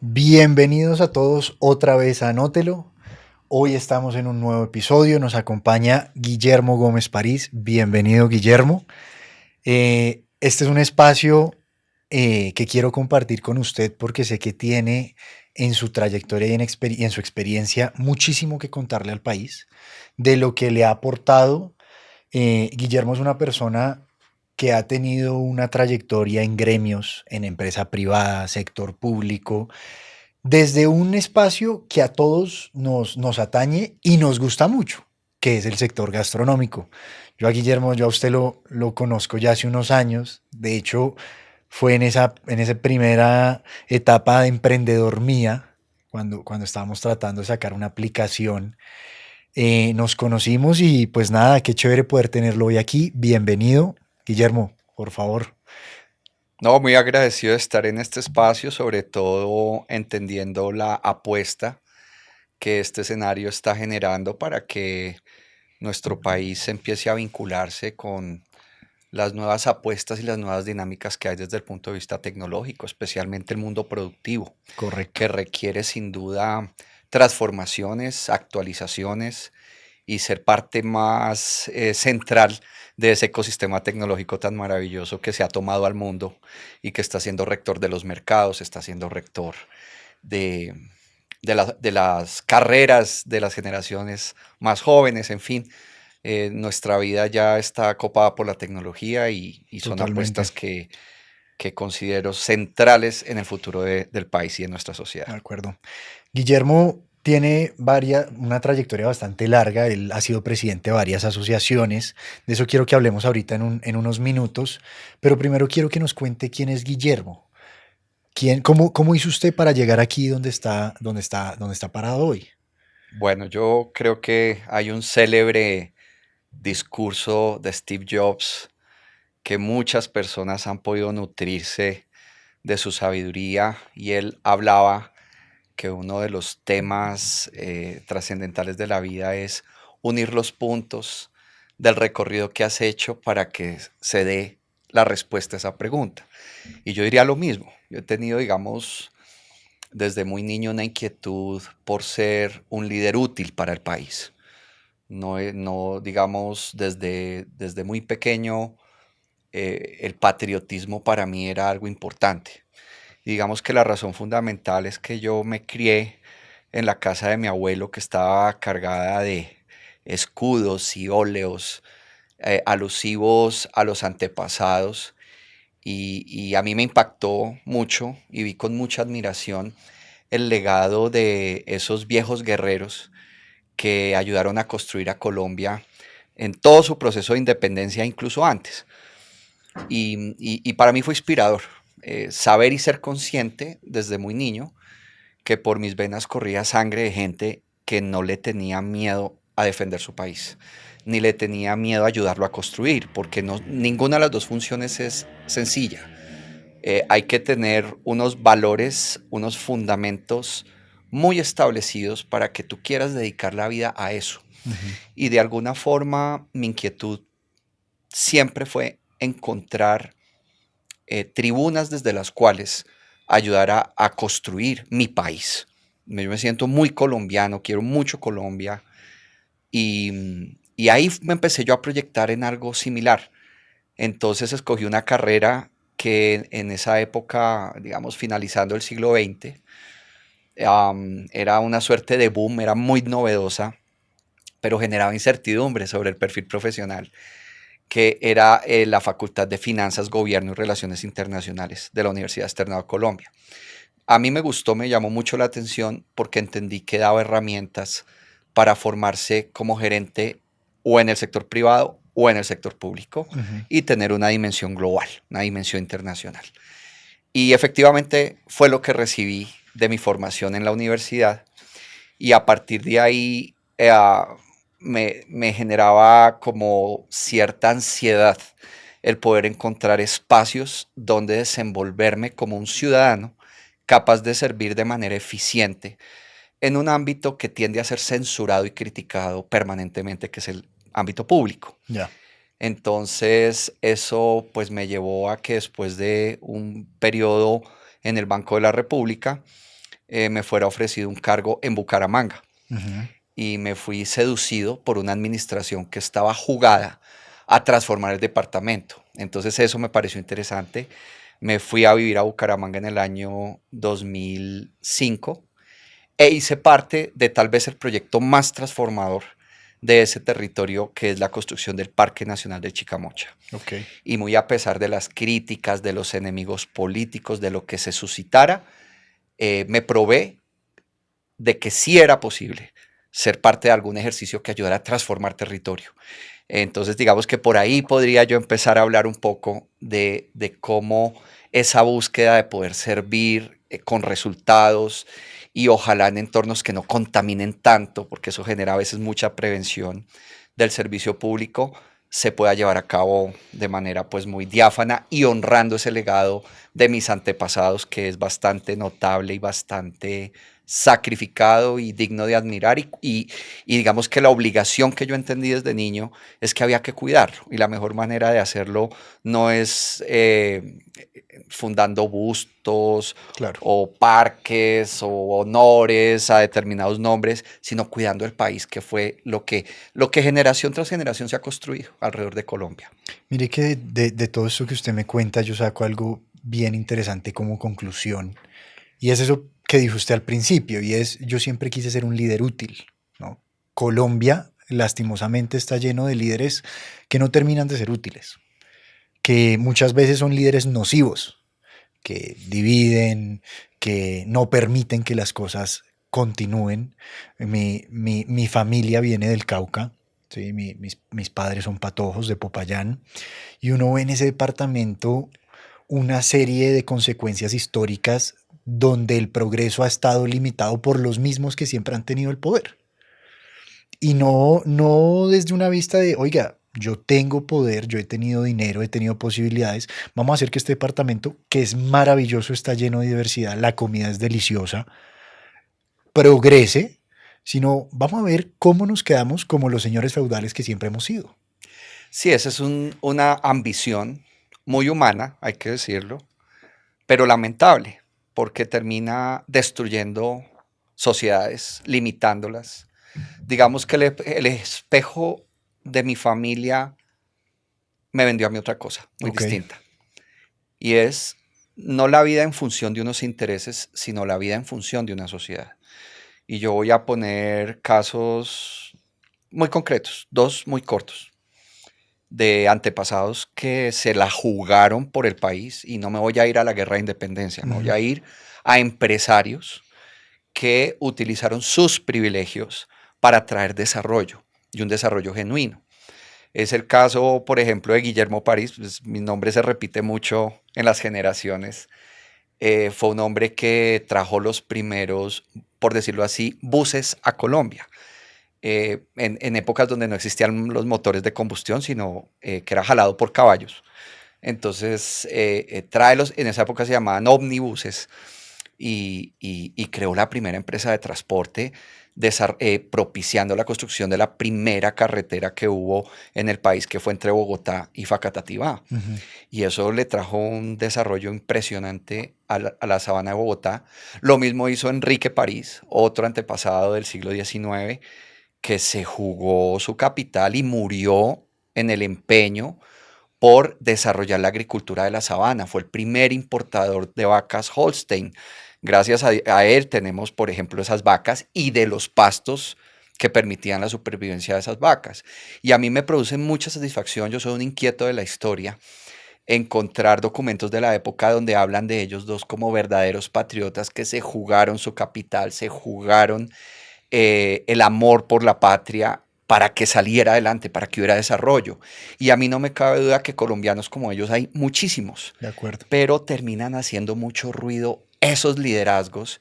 Bienvenidos a todos otra vez a Anótelo. Hoy estamos en un nuevo episodio. Nos acompaña Guillermo Gómez París. Bienvenido, Guillermo. Este es un espacio que quiero compartir con usted porque sé que tiene en su trayectoria y en su experiencia muchísimo que contarle al país de lo que le ha aportado. Guillermo es una persona que ha tenido una trayectoria en gremios, en empresa privada, sector público, desde un espacio que a todos nos atañe y nos gusta mucho, que es el sector gastronómico. Yo a usted lo conozco ya hace unos años. De hecho, fue en esa primera etapa de emprendedor mía, cuando estábamos tratando de sacar una aplicación. Nos conocimos y pues nada, qué chévere poder tenerlo hoy aquí. Bienvenido, Guillermo, por favor. No, muy agradecido de estar en este espacio, sobre todo entendiendo la apuesta que este escenario está generando para que nuestro país empiece a vincularse con las nuevas apuestas y las nuevas dinámicas que hay desde el punto de vista tecnológico, especialmente el mundo productivo, Correcto, que requiere sin duda transformaciones, actualizaciones y ser parte más central de ese ecosistema tecnológico tan maravilloso que se ha tomado al mundo y que está siendo rector de los mercados, está siendo rector de, de las carreras de las generaciones más jóvenes, en fin. Nuestra vida ya está copada por la tecnología y son totalmente. apuestas que considero centrales en el futuro del país y de nuestra sociedad. De acuerdo. Guillermo tiene una trayectoria bastante larga. Él ha sido presidente de varias asociaciones. De eso quiero que hablemos ahorita en unos minutos. Pero primero quiero que nos cuente quién es Guillermo. ¿Cómo hizo usted para llegar aquí donde está parado hoy? Bueno, yo creo que hay un célebre discurso de Steve Jobs que muchas personas han podido nutrirse de su sabiduría y él hablaba que uno de los temas trascendentales de la vida es unir los puntos del recorrido que has hecho para que se dé la respuesta a esa pregunta. Y yo diría lo mismo. Yo he tenido, digamos, desde muy niño una inquietud por ser un líder útil para el país. No, no digamos, desde muy pequeño el patriotismo para mí era algo importante. Y digamos que la razón fundamental es que yo me crié en la casa de mi abuelo que estaba cargada de escudos y óleos alusivos a los antepasados y a mí me impactó mucho y vi con mucha admiración el legado de esos viejos guerreros que ayudaron a construir a Colombia en todo su proceso de independencia, incluso antes. Y para mí fue inspirador saber y ser consciente desde muy niño que por mis venas corría sangre de gente que no le tenía miedo a defender su país, ni le tenía miedo a ayudarlo a construir, porque no, ninguna de las dos funciones es sencilla. Hay que tener unos valores, unos fundamentos muy establecidos para que tú quieras dedicar la vida a eso. Ujú. Y de alguna forma mi inquietud siempre fue encontrar tribunas desde las cuales ayudar a construir mi país. Yo me siento muy colombiano, quiero mucho Colombia y ahí me empecé yo a proyectar en algo similar. Entonces escogí una carrera que en esa época, digamos, finalizando el siglo XX, era una suerte de boom, era muy novedosa, pero generaba incertidumbre sobre el perfil profesional, que era la Facultad de Finanzas, Gobierno y Relaciones Internacionales de la Universidad Externado de Colombia. A mí me gustó, me llamó mucho la atención porque entendí que daba herramientas para formarse como gerente o en el sector privado o en el sector público Ujú. y tener una dimensión global, una dimensión internacional. Y efectivamente fue lo que recibí de mi formación en la universidad y a partir de ahí me generaba como cierta ansiedad el poder encontrar espacios donde desenvolverme como un ciudadano capaz de servir de manera eficiente en un ámbito que tiende a ser censurado y criticado permanentemente, que es el ámbito público. Ya. Entonces eso pues me llevó a que después de un periodo en el Banco de la República me fuera ofrecido un cargo en Bucaramanga. Ujú. Y me fui seducido por una administración que estaba jugada a transformar el departamento. Entonces eso me pareció interesante. Me fui a vivir a Bucaramanga en el año 2005 e hice parte de tal vez el proyecto más transformador de ese territorio, que es la construcción del Parque Nacional de Chicamocha. Ok. Y muy a pesar de las críticas, de los enemigos políticos, de lo que se suscitara, me probé de que sí era posible ser parte de algún ejercicio que ayudara a transformar territorio. Entonces, digamos que por ahí podría yo empezar a hablar un poco de cómo esa búsqueda de poder servir con resultados y ojalá en entornos que no contaminen tanto, porque eso genera a veces mucha prevención del servicio público, se pueda llevar a cabo de manera pues muy diáfana y honrando ese legado de mis antepasados, que es bastante notable y bastante sacrificado y digno de admirar, y digamos que la obligación que yo entendí desde niño es que había que cuidarlo, y la mejor manera de hacerlo no es fundando bustos Claro. o parques o honores a determinados nombres, sino cuidando el país, que fue lo que generación tras generación se ha construido alrededor de Colombia. Mire que de todo esto que usted me cuenta, yo saco algo bien interesante como conclusión. Y es eso que dijo usted al principio, y es, yo siempre quise ser un líder útil, ¿no? Colombia, lastimosamente, está lleno de líderes que no terminan de ser útiles, que muchas veces son líderes nocivos, que dividen, que no permiten que las cosas continúen. Mi familia viene del Cauca, ¿sí? Mis padres son patojos de Popayán, y uno ve en ese departamento una serie de consecuencias históricas donde el progreso ha estado limitado por los mismos que siempre han tenido el poder. Y no desde una vista de, oiga, yo tengo poder, yo he tenido dinero, he tenido posibilidades, vamos a hacer que este departamento, que es maravilloso, está lleno de diversidad, la comida es deliciosa, progrese, sino vamos a ver cómo nos quedamos como los señores feudales que siempre hemos sido. Sí, esa es una ambición muy humana, hay que decirlo, pero lamentable, porque termina destruyendo sociedades, limitándolas. Digamos que el espejo de mi familia me vendió a mí otra cosa, muy Ok. distinta. Y es no la vida en función de unos intereses, sino la vida en función de una sociedad. Y yo voy a poner casos muy concretos, dos muy cortos, de antepasados que se la jugaron por el país, y no me voy a ir a la guerra de independencia, me voy Ujú. a ir a empresarios que utilizaron sus privilegios para traer desarrollo, y un desarrollo genuino. Es el caso, por ejemplo, de Guillermo París. Pues, mi nombre se repite mucho en las generaciones. Fue un hombre que trajo los primeros, por decirlo así, buses a Colombia. En épocas donde no existían los motores de combustión, sino que era jalado por caballos. Entonces, tráelos, en esa época se llamaban omnibuses, y creó la primera empresa de transporte, propiciando la construcción de la primera carretera que hubo en el país, que fue entre Bogotá y Facatativá. Ujú. Y eso le trajo un desarrollo impresionante a la sabana de Bogotá. Lo mismo hizo Enrique París, otro antepasado del siglo XIX, que se jugó su capital y murió en el empeño por desarrollar la agricultura de la sabana. Fue el primer importador de vacas Holstein. Gracias a él tenemos, por ejemplo, esas vacas y de los pastos que permitían la supervivencia de esas vacas. Y a mí me produce mucha satisfacción, yo soy un inquieto de la historia, encontrar documentos de la época donde hablan de ellos dos como verdaderos patriotas que se jugaron su capital, se jugaron el amor por la patria para que saliera adelante, para que hubiera desarrollo. Y a mí no me cabe duda que colombianos como ellos hay muchísimos, De acuerdo. pero terminan haciendo mucho ruido esos liderazgos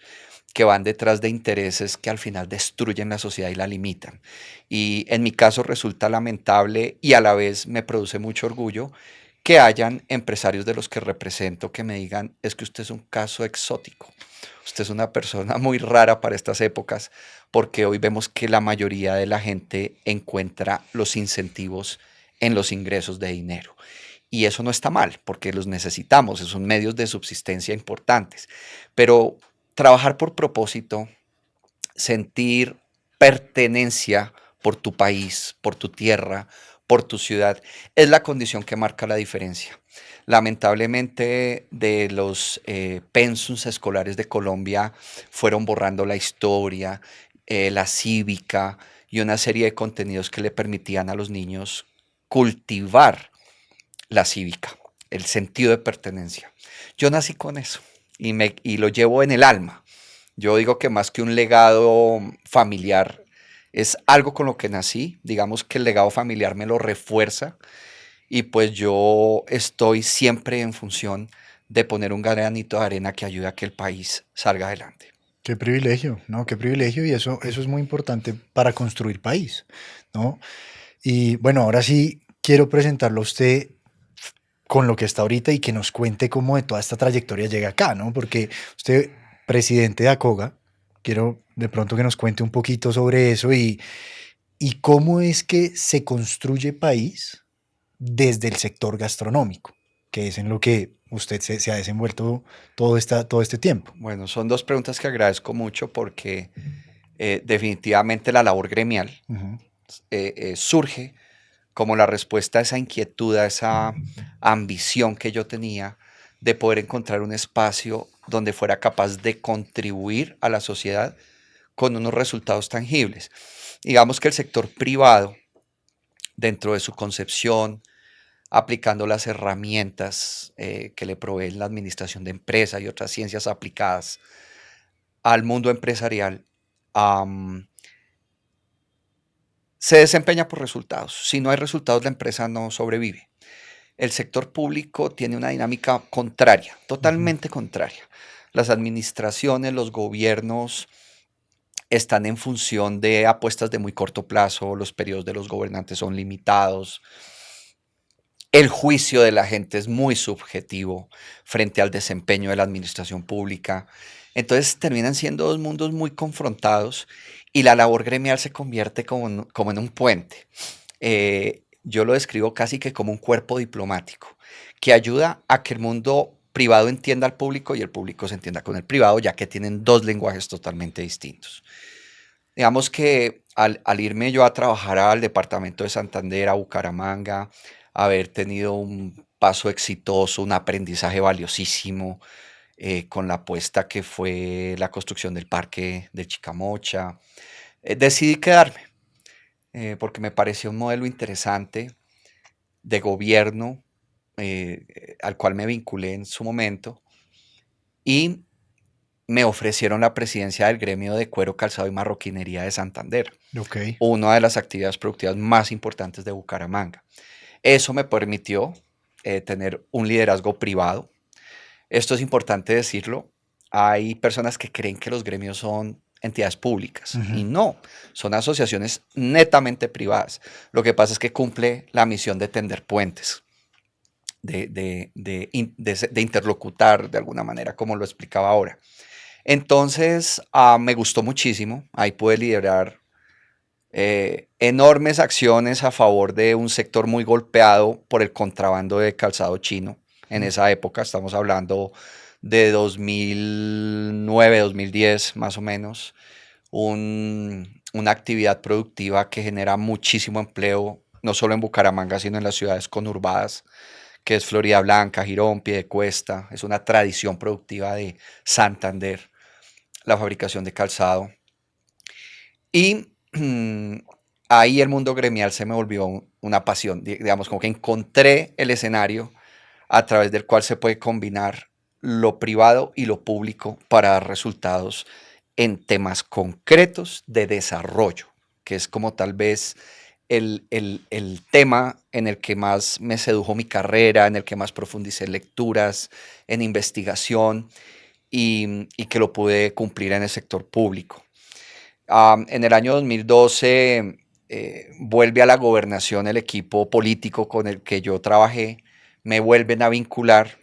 que van detrás de intereses que al final destruyen la sociedad y la limitan. Y en mi caso resulta lamentable, y a la vez me produce mucho orgullo, que hayan empresarios de los que represento que me digan: es que usted es un caso exótico, usted es una persona muy rara para estas épocas, porque hoy vemos que la mayoría de la gente encuentra los incentivos en los ingresos de dinero. Y eso no está mal, porque los necesitamos, son medios de subsistencia importantes. Pero trabajar por propósito, sentir pertenencia por tu país, por tu tierra, por tu ciudad, es la condición que marca la diferencia. Lamentablemente, de los pensums escolares de Colombia fueron borrando la historia, la cívica y una serie de contenidos que le permitían a los niños cultivar la cívica, el sentido de pertenencia. Yo nací con eso y lo llevo en el alma. Yo digo que más que un legado familiar, es algo con lo que nací. Digamos que el legado familiar me lo refuerza y pues yo estoy siempre en función de poner un granito de arena que ayude a que el país salga adelante. Qué privilegio, ¿no? Qué privilegio y eso es muy importante para construir país, ¿no? Y bueno, ahora sí quiero presentarlo a usted con lo que está ahorita y que nos cuente cómo de toda esta trayectoria llega acá, ¿no? Porque usted, presidente de ACOGA, quiero de pronto que nos cuente un poquito sobre eso y cómo es que se construye país desde el sector gastronómico, que es en lo que usted se ha desenvuelto todo este tiempo. Bueno, son dos preguntas que agradezco mucho porque definitivamente la labor gremial Ujú. surge como la respuesta a esa inquietud, a esa ambición que yo tenía de poder encontrar un espacio donde fuera capaz de contribuir a la sociedad con unos resultados tangibles. Digamos que el sector privado, dentro de su concepción, aplicando las herramientas que le proveen la administración de empresas y otras ciencias aplicadas al mundo empresarial, um, se desempeña por resultados. Si no hay resultados, la empresa no sobrevive. El sector público tiene una dinámica contraria, Ujú. totalmente contraria. Las administraciones, los gobiernos están en función de apuestas de muy corto plazo, los periodos de los gobernantes son limitados, el juicio de la gente es muy subjetivo frente al desempeño de la administración pública. Entonces terminan siendo dos mundos muy confrontados y la labor gremial se convierte como en un puente. Yo lo describo casi que como un cuerpo diplomático que ayuda a que el mundo privado entienda al público y el público se entienda con el privado, ya que tienen dos lenguajes totalmente distintos. Digamos que al irme yo a trabajar al departamento de Santander, a Bucaramanga, haber tenido un paso exitoso, un aprendizaje valiosísimo con la apuesta que fue la construcción del parque de Chicamocha, decidí quedarme porque me pareció un modelo interesante de gobierno al cual me vinculé en su momento y me ofrecieron la presidencia del gremio de cuero, calzado y marroquinería de Santander, Ok. una de las actividades productivas más importantes de Bucaramanga. Eso me permitió tener un liderazgo privado. Esto es importante decirlo. Hay personas que creen que los gremios son entidades públicas y Ujú. no, son asociaciones netamente privadas. Lo que pasa es que cumple la misión de tender puentes, de interlocutar de alguna manera, como lo explicaba ahora. Entonces, me gustó muchísimo. Ahí pude liderar enormes acciones a favor de un sector muy golpeado por el contrabando de calzado chino. En esa época, estamos hablando de 2009, 2010 más o menos, una actividad productiva que genera muchísimo empleo, no solo en Bucaramanga, sino en las ciudades conurbadas, que es Florida Blanca, Girón, Piedecuesta. Es una tradición productiva de Santander, la fabricación de calzado. Y ahí el mundo gremial se me volvió una pasión, digamos, como que encontré el escenario a través del cual se puede combinar lo privado y lo público para dar resultados en temas concretos de desarrollo, que es como tal vez el tema en el que más me sedujo mi carrera, en el que más profundicé en lecturas, en investigación y que lo pude cumplir en el sector público. En el año 2012 vuelve a la gobernación el equipo político con el que yo trabajé, me vuelven a vincular.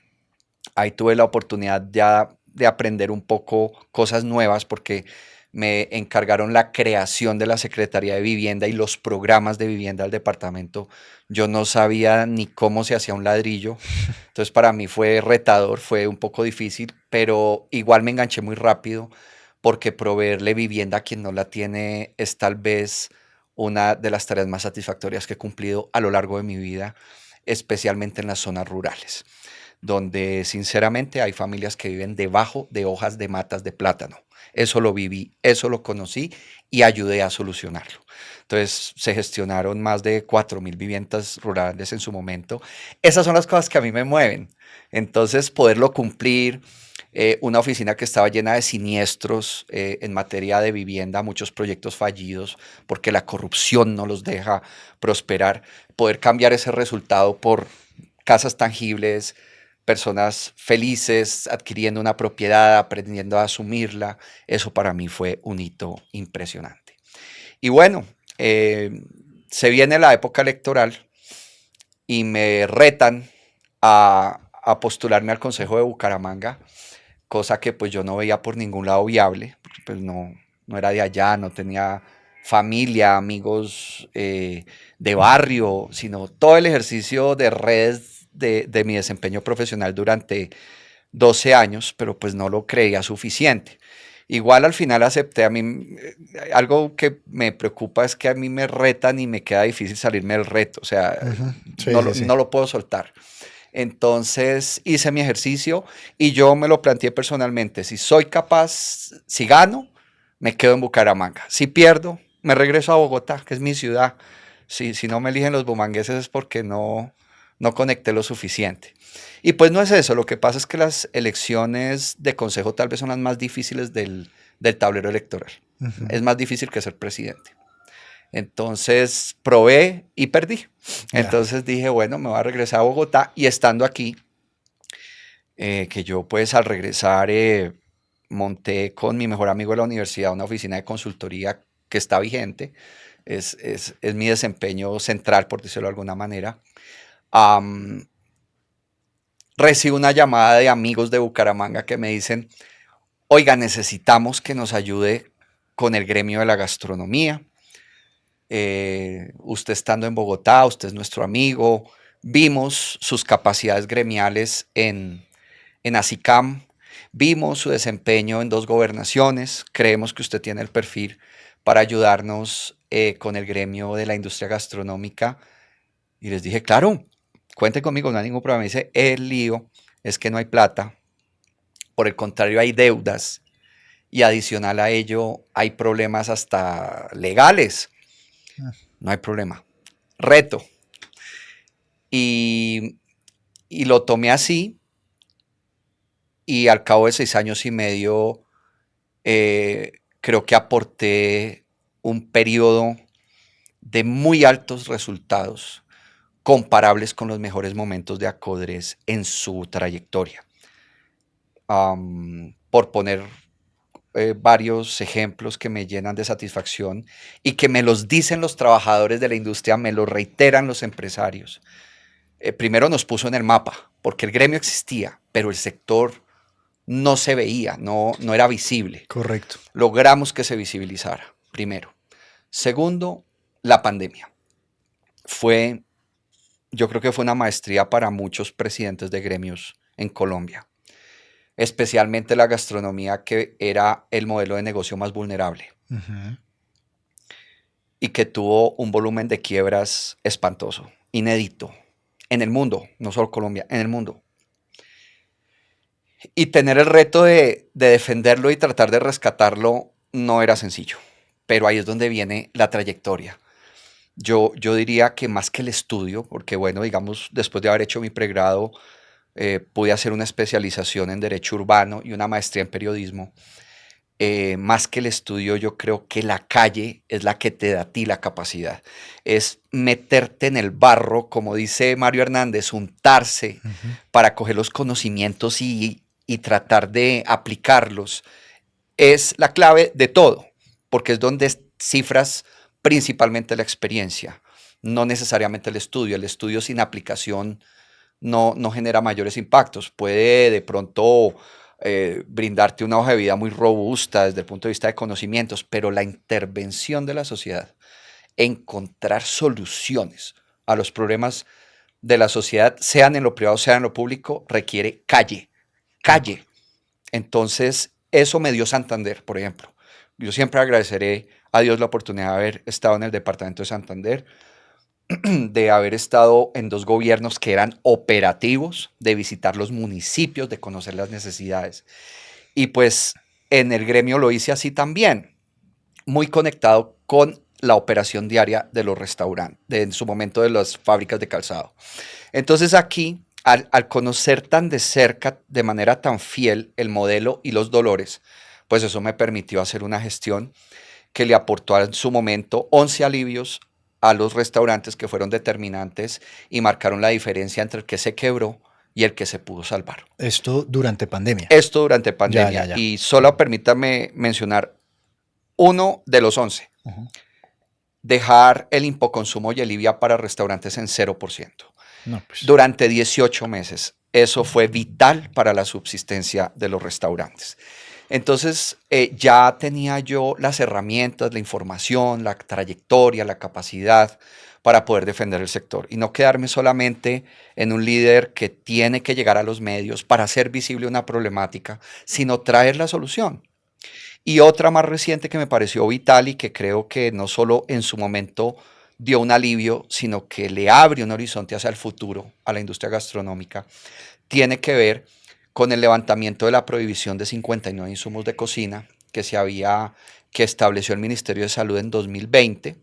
Ahí tuve la oportunidad ya de aprender un poco cosas nuevas porque me encargaron la creación de la Secretaría de Vivienda y los programas de vivienda del departamento. Yo no sabía ni cómo se hacía un ladrillo, entonces para mí fue retador, fue un poco difícil, pero igual me enganché muy rápido porque proveerle vivienda a quien no la tiene es tal vez una de las tareas más satisfactorias que he cumplido a lo largo de mi vida, especialmente en las zonas rurales, donde sinceramente hay familias que viven debajo de hojas de matas de plátano. Eso lo viví, eso lo conocí y ayudé a solucionarlo. Entonces se gestionaron más de 4.000 viviendas rurales en su momento. Esas son las cosas que a mí me mueven. Entonces poderlo cumplir, una oficina que estaba llena de siniestros en materia de vivienda, muchos proyectos fallidos porque la corrupción no los deja prosperar, poder cambiar ese resultado por casas tangibles, personas felices adquiriendo una propiedad, aprendiendo a asumirla, eso para mí fue un hito impresionante. Y bueno, se viene la época electoral y me retan a postularme al Consejo de Bucaramanga, cosa que pues yo no veía por ningún lado viable, porque pues no era de allá, no tenía familia, amigos de barrio, sino todo el ejercicio de redes de mi desempeño profesional durante 12 años, pero pues no lo creía suficiente. Igual al final acepté, a mí algo que me preocupa es que a mí me retan y me queda difícil salirme del reto, o sea, Sí, sí, sí. no lo puedo soltar. Entonces hice mi ejercicio y yo me lo planteé personalmente. Si soy capaz, si gano, me quedo en Bucaramanga. Si pierdo, me regreso a Bogotá, que es mi ciudad. Si no me eligen los bumangueses es porque no conecté lo suficiente. Y pues no es eso, lo que pasa es que las elecciones de consejo tal vez son las más difíciles del tablero electoral. Es más difícil que ser presidente. Entonces probé y perdí. Ya. Entonces dije, bueno, me voy a regresar a Bogotá y estando aquí, que yo pues al regresar monté con mi mejor amigo de la universidad una oficina de consultoría que está vigente, es mi desempeño central, por decirlo de alguna manera. Um, Recibo una llamada de amigos de Bucaramanga que me dicen, oiga, necesitamos que nos ayude con el gremio de la gastronomía. Usted estando en Bogotá, usted es nuestro amigo, vimos sus capacidades gremiales en ASICAM, vimos su desempeño en 2 gobernaciones, creemos que usted tiene el perfil para ayudarnos con el gremio de la industria gastronómica. Y les dije, claro, cuente conmigo, no hay ningún problema. Me dice, el lío es que no hay plata, por el contrario hay deudas y adicional a ello hay problemas hasta legales. No hay problema. Reto. Y, y lo tomé así y al cabo de 6 años y medio creo que aporté un periodo de muy altos resultados comparables con los mejores momentos de Acodres en su trayectoria. Por poner varios ejemplos que me llenan de satisfacción y que me los dicen los trabajadores de la industria, me lo reiteran los empresarios. Primero nos puso en el mapa, porque el gremio existía, pero el sector no se veía, no era visible. Correcto. Logramos que se visibilizara, primero. Segundo, la pandemia. Yo creo que fue una maestría para muchos presidentes de gremios en Colombia, especialmente la gastronomía, que era el modelo de negocio más vulnerable y que tuvo un volumen de quiebras espantoso, inédito, en el mundo, no solo Colombia, en el mundo. Y tener el reto de defenderlo y tratar de rescatarlo no era sencillo, pero ahí es donde viene la trayectoria. Yo diría que más que el estudio, porque bueno, digamos, después de haber hecho mi pregrado, pude hacer una especialización en Derecho Urbano y una maestría en Periodismo. Más que el estudio, yo creo que la calle es la que te da a ti la capacidad. Es meterte en el barro, como dice Mario Hernández, untarse para coger los conocimientos y tratar de aplicarlos. Es la clave de todo, porque es donde cifras principalmente la experiencia, no necesariamente el estudio. El estudio sin aplicación no genera mayores impactos. Puede de pronto brindarte una hoja de vida muy robusta desde el punto de vista de conocimientos, pero la intervención de la sociedad, encontrar soluciones a los problemas de la sociedad, sean en lo privado, sean en lo público, requiere calle. Entonces, eso me dio Santander, por ejemplo. Yo siempre agradeceré a Dios la oportunidad de haber estado en el departamento de Santander, de haber estado en 2 gobiernos que eran operativos, de visitar los municipios, de conocer las necesidades. Y pues en el gremio lo hice así también, muy conectado con la operación diaria de los restaurantes, en su momento de las fábricas de calzado. Entonces aquí, al conocer tan de cerca, de manera tan fiel, el modelo y los dolores, pues eso me permitió hacer una gestión que le aportó en su momento 11 alivios a los restaurantes que fueron determinantes y marcaron la diferencia entre el que se quebró y el que se pudo salvar. Esto durante pandemia. Esto durante pandemia. Ya. Y solo permítame mencionar uno de los 11. Dejar el impoconsumo y el IVA para restaurantes en 0%. No, pues. Durante 18 meses. Eso fue vital para la subsistencia de los restaurantes. Entonces, ya tenía yo las herramientas, la información, la trayectoria, la capacidad para poder defender el sector y no quedarme solamente en un líder que tiene que llegar a los medios para hacer visible una problemática, sino traer la solución. Y otra más reciente que me pareció vital y que creo que no solo en su momento dio un alivio, sino que le abre un horizonte hacia el futuro a la industria gastronómica, tiene que ver con el levantamiento de la prohibición de 59 insumos de cocina que estableció el Ministerio de Salud en 2020,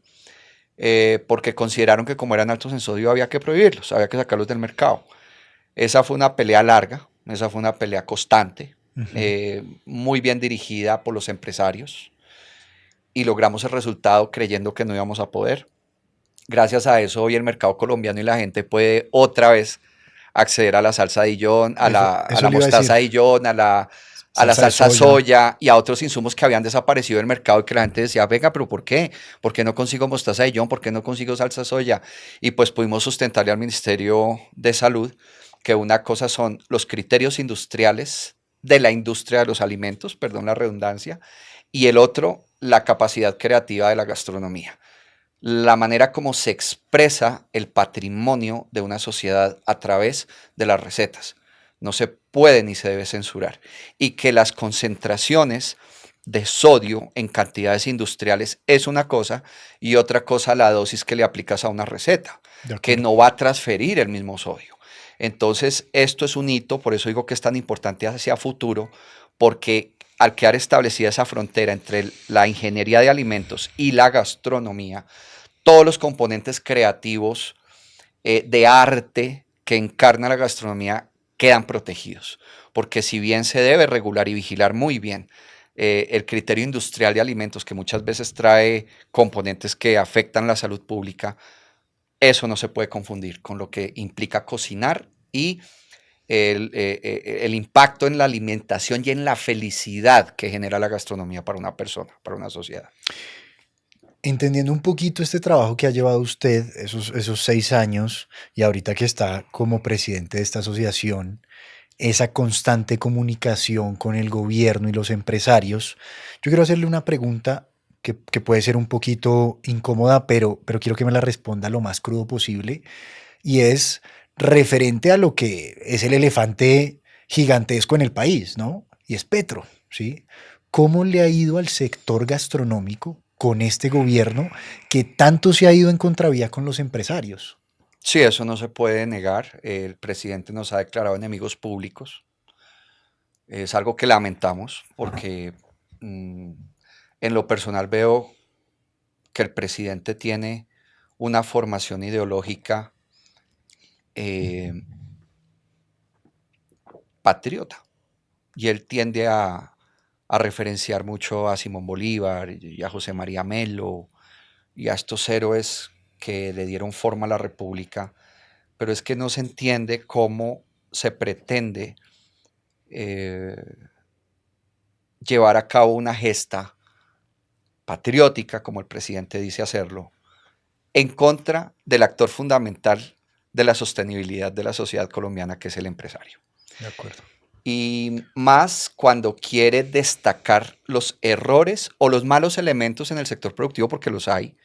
porque consideraron que como eran altos en sodio había que prohibirlos, había que sacarlos del mercado. Esa fue una pelea larga, esa fue una pelea constante, muy bien dirigida por los empresarios y logramos el resultado creyendo que no íbamos a poder. Gracias a eso hoy el mercado colombiano y la gente puede otra vez acceder a la salsa Dijon, a la mostaza Dijon, a la salsa soya y a otros insumos que habían desaparecido del mercado y que la gente decía, venga, pero ¿por qué? ¿Por qué no consigo mostaza Dijon? ¿Por qué no consigo salsa soya? Y pues pudimos sustentarle al Ministerio de Salud que una cosa son los criterios industriales de la industria de los alimentos, perdón la redundancia, y el otro, la capacidad creativa de la gastronomía. La manera como se expresa el patrimonio de una sociedad a través de las recetas. No se puede ni se debe censurar. Y que las concentraciones de sodio en cantidades industriales es una cosa y otra cosa la dosis que le aplicas a una receta, que no va a transferir el mismo sodio. Entonces, esto es un hito, por eso digo que es tan importante hacia futuro, porque al quedar establecida esa frontera entre la ingeniería de alimentos y la gastronomía, todos los componentes creativos de arte que encarna la gastronomía quedan protegidos, porque si bien se debe regular y vigilar muy bien el criterio industrial de alimentos, que muchas veces trae componentes que afectan la salud pública, eso no se puede confundir con lo que implica cocinar y el impacto en la alimentación y en la felicidad que genera la gastronomía para una persona, para una sociedad. Entendiendo un poquito este trabajo que ha llevado usted, esos 6 años, y ahorita que está como presidente de esta asociación, esa constante comunicación con el gobierno y los empresarios, yo quiero hacerle una pregunta que puede ser un poquito incómoda, pero quiero que me la responda lo más crudo posible, y es referente a lo que es el elefante gigantesco en el país, ¿no? Y es Petro, ¿sí? ¿Cómo le ha ido al sector gastronómico con este gobierno que tanto se ha ido en contravía con los empresarios? Sí, eso no se puede negar. El presidente nos ha declarado enemigos públicos. Es algo que lamentamos porque en lo personal veo que el presidente tiene una formación ideológica patriota y él tiende a referenciar mucho a Simón Bolívar y a José María Melo y a estos héroes que le dieron forma a la República, pero es que no se entiende cómo se pretende llevar a cabo una gesta patriótica, como el presidente dice hacerlo, en contra del actor fundamental de la sostenibilidad de la sociedad colombiana, que es el empresario. De acuerdo. y más cuando quiere destacar los errores o los malos elementos en el sector productivo, porque los hay,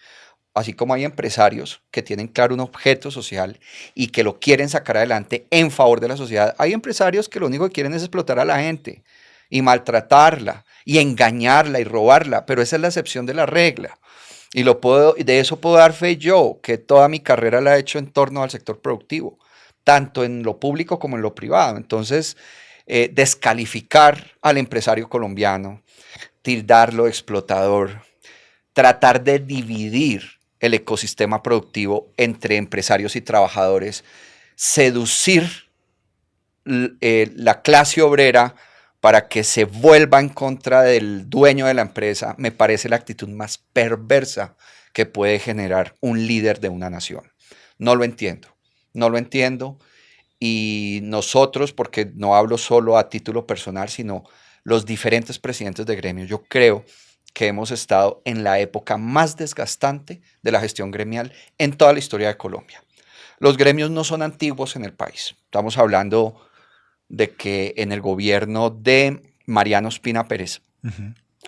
así como hay empresarios que tienen claro un objeto social y que lo quieren sacar adelante en favor de la sociedad, hay empresarios que lo único que quieren es explotar a la gente y maltratarla y engañarla y robarla, pero esa es la excepción de la regla. De eso puedo dar fe yo, que toda mi carrera la he hecho en torno al sector productivo, tanto en lo público como en lo privado. Entonces, descalificar al empresario colombiano, tildarlo de explotador, tratar de dividir el ecosistema productivo entre empresarios y trabajadores, seducir la clase obrera para que se vuelva en contra del dueño de la empresa, me parece la actitud más perversa que puede generar un líder de una nación. No lo entiendo, no lo entiendo. Y nosotros, porque no hablo solo a título personal, sino los diferentes presidentes de gremios, yo creo que hemos estado en la época más desgastante de la gestión gremial en toda la historia de Colombia. Los gremios no son antiguos en el país. Estamos hablando de que en el gobierno de Mariano Ospina Pérez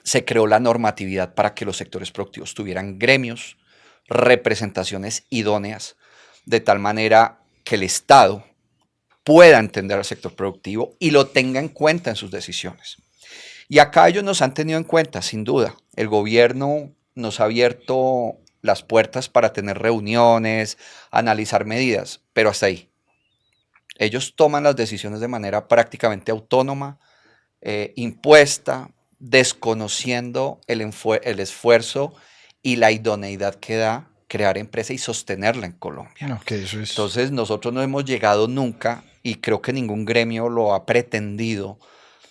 se creó la normatividad para que los sectores productivos tuvieran gremios, representaciones idóneas, de tal manera que el Estado pueda entender al sector productivo y lo tenga en cuenta en sus decisiones. Y acá ellos nos han tenido en cuenta, sin duda. El gobierno nos ha abierto las puertas para tener reuniones, analizar medidas, pero hasta ahí. Ellos toman las decisiones de manera prácticamente autónoma, impuesta, desconociendo el esfuerzo y la idoneidad que da crear empresa y sostenerla en Colombia. No, que eso es... Entonces nosotros no hemos llegado nunca, y creo que ningún gremio lo ha pretendido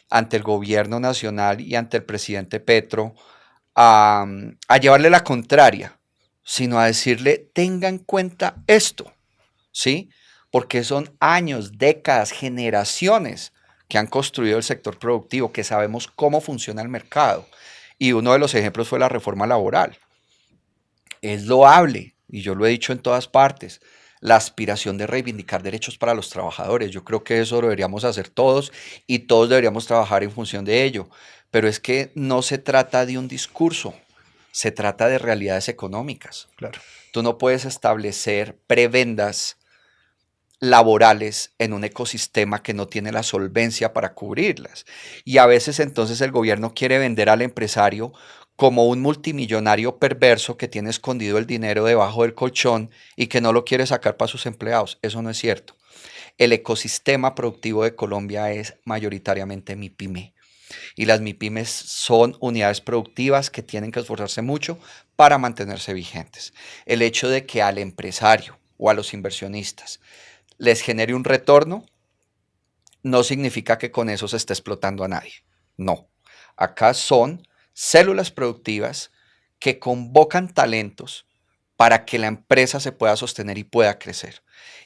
ante el gobierno nacional y ante el presidente Petro, a llevarle la contraria, sino a decirle, tenga en cuenta esto, ¿sí? Porque son años, décadas, generaciones que han construido el sector productivo, que sabemos cómo funciona el mercado. Y uno de los ejemplos fue la reforma laboral. Es loable, y yo lo he dicho en todas partes, la aspiración de reivindicar derechos para los trabajadores. Yo creo que eso lo deberíamos hacer todos y todos deberíamos trabajar en función de ello. Pero es que no se trata de un discurso, se trata de realidades económicas. Claro. Tú no puedes establecer prebendas laborales en un ecosistema que no tiene la solvencia para cubrirlas. Y a veces entonces el gobierno quiere vender al empresario como un multimillonario perverso que tiene escondido el dinero debajo del colchón y que no lo quiere sacar para sus empleados. Eso no es cierto. El ecosistema productivo de Colombia es mayoritariamente MIPYME. Y las MIPYMES son unidades productivas que tienen que esforzarse mucho para mantenerse vigentes. El hecho de que al empresario o a los inversionistas les genere un retorno no significa que con eso se esté explotando a nadie. No. Acá son células productivas que convocan talentos para que la empresa se pueda sostener y pueda crecer.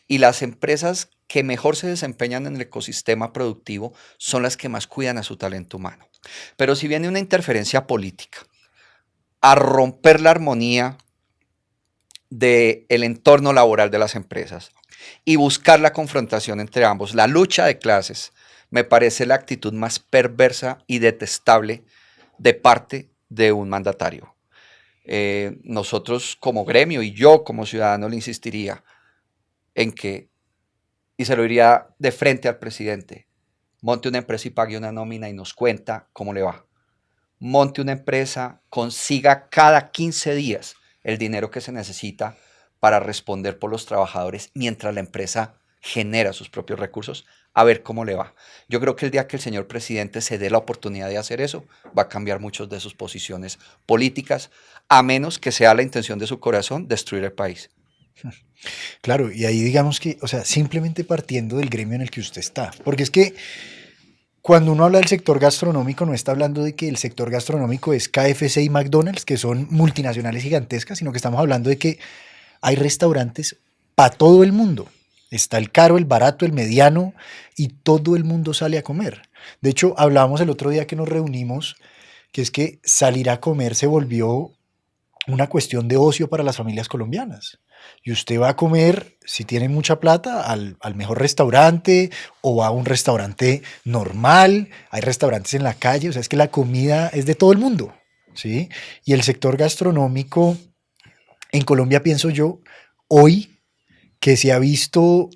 Y las empresas que mejor se desempeñan en el ecosistema productivo son las que más cuidan a su talento humano. Pero si viene una interferencia política a romper la armonía del entorno laboral de las empresas y buscar la confrontación entre ambos, la lucha de clases, me parece la actitud más perversa y detestable de parte de un mandatario. Nosotros como gremio y yo como ciudadano le insistiría en que, y se lo diría de frente al presidente, monte una empresa y pague una nómina y nos cuenta cómo le va. Monte una empresa, consiga cada 15 días el dinero que se necesita para responder por los trabajadores mientras la empresa genera sus propios recursos, a ver cómo le va. Yo creo que el día que el señor presidente se dé la oportunidad de hacer eso, va a cambiar muchas de sus posiciones políticas, a menos que sea la intención de su corazón destruir el país. Claro, y ahí digamos que, o sea, simplemente partiendo del gremio en el que usted está, porque es que cuando uno habla del sector gastronómico, no está hablando de que el sector gastronómico es KFC y McDonald's, que son multinacionales gigantescas, sino que estamos hablando de que hay restaurantes para todo el mundo. Está el caro, el barato, el mediano, y todo el mundo sale a comer. De hecho, hablábamos el otro día que nos reunimos, que es que salir a comer se volvió una cuestión de ocio para las familias colombianas. Y usted va a comer, si tiene mucha plata, al mejor restaurante o a un restaurante normal. Hay restaurantes en la calle, o sea, es que la comida es de todo el mundo, ¿sí? Y el sector gastronómico en Colombia, pienso yo, hoy que se ha visto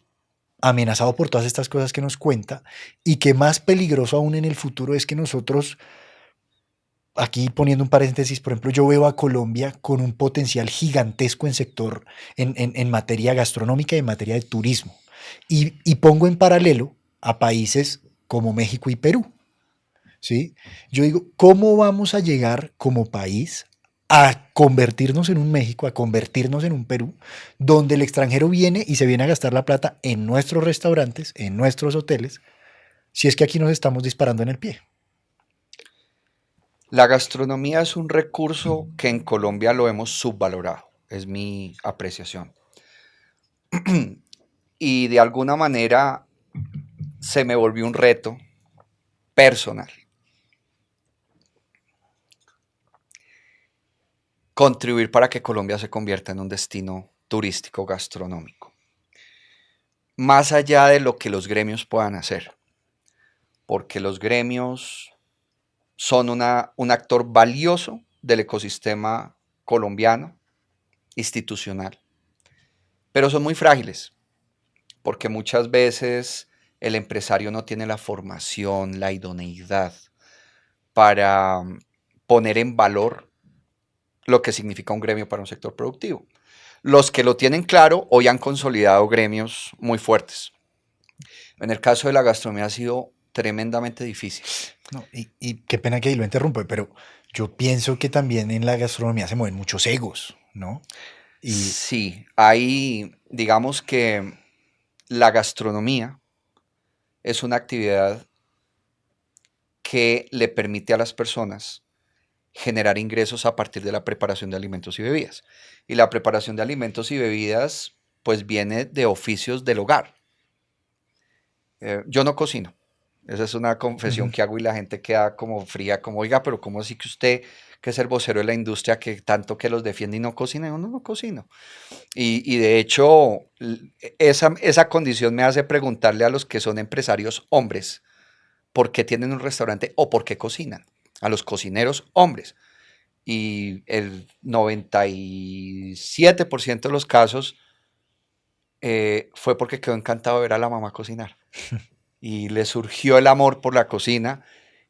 amenazado por todas estas cosas que nos cuenta y que más peligroso aún en el futuro es que nosotros, aquí poniendo un paréntesis, por ejemplo, yo veo a Colombia con un potencial gigantesco en sector, en materia gastronómica y en materia de turismo. Y pongo en paralelo a países como México y Perú, ¿sí? Yo digo, ¿cómo vamos a llegar como país a convertirnos en un México, a convertirnos en un Perú, donde el extranjero viene y se viene a gastar la plata en nuestros restaurantes, en nuestros hoteles, si es que aquí nos estamos disparando en el pie? La gastronomía es un recurso que en Colombia lo hemos subvalorado, es mi apreciación. Y de alguna manera se me volvió un reto personal contribuir para que Colombia se convierta en un destino turístico gastronómico, más allá de lo que los gremios puedan hacer, porque los gremios son un actor valioso del ecosistema colombiano, institucional, pero son muy frágiles, porque muchas veces el empresario no tiene la formación, la idoneidad para poner en valor lo que significa un gremio para un sector productivo. Los que lo tienen claro hoy han consolidado gremios muy fuertes. En el caso de la gastronomía ha sido tremendamente difícil. No, y qué pena que ahí lo interrumpa, pero yo pienso que también en la gastronomía se mueven muchos egos, ¿no? Y Sí, hay, digamos que la gastronomía es una actividad que le permite a las personas generar ingresos a partir de la preparación de alimentos y bebidas. Y la preparación de alimentos y bebidas pues viene de oficios del hogar. Yo no cocino. Esa es una confesión ujú. que hago y la gente queda como fría, como, oiga, pero ¿cómo así que usted, que es el vocero de la industria, que tanto que los defiende y no cocina? Yo no cocino. Y de hecho, esa condición me hace preguntarle a los que son empresarios hombres, ¿por qué tienen un restaurante o por qué cocinan? A los cocineros hombres. Y el 97% de los casos fue porque quedó encantado de ver a la mamá cocinar y le surgió el amor por la cocina.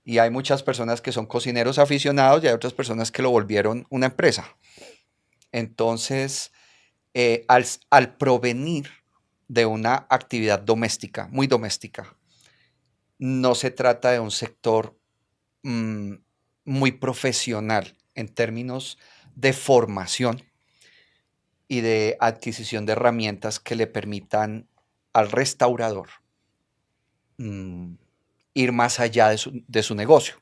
Y hay muchas personas que son cocineros aficionados y hay otras personas que lo volvieron una empresa. Entonces, al provenir de una actividad doméstica, muy doméstica, no se trata de un sector mm, muy profesional en términos de formación y de adquisición de herramientas que le permitan al restaurador mm, ir más allá de su negocio,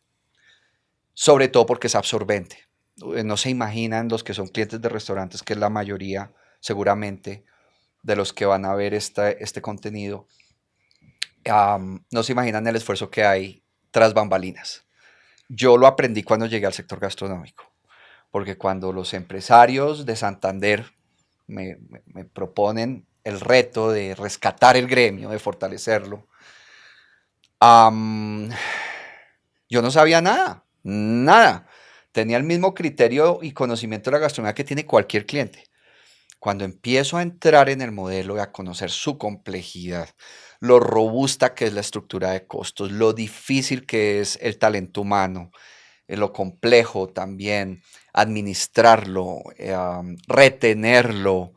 sobre todo porque es absorbente. No se imaginan los que son clientes de restaurantes, que es la mayoría seguramente de los que van a ver este contenido, no se imaginan el esfuerzo que hay tras bambalinas. Yo lo aprendí cuando llegué al sector gastronómico, porque cuando los empresarios de Santander me proponen el reto de rescatar el gremio, de fortalecerlo, am, yo no sabía nada, nada. Tenía el mismo criterio y conocimiento de la gastronomía que tiene cualquier cliente. Cuando empiezo a entrar en el modelo y a conocer su complejidad, lo robusta que es la estructura de costos, lo difícil que es el talento humano, lo complejo también, administrarlo, retenerlo,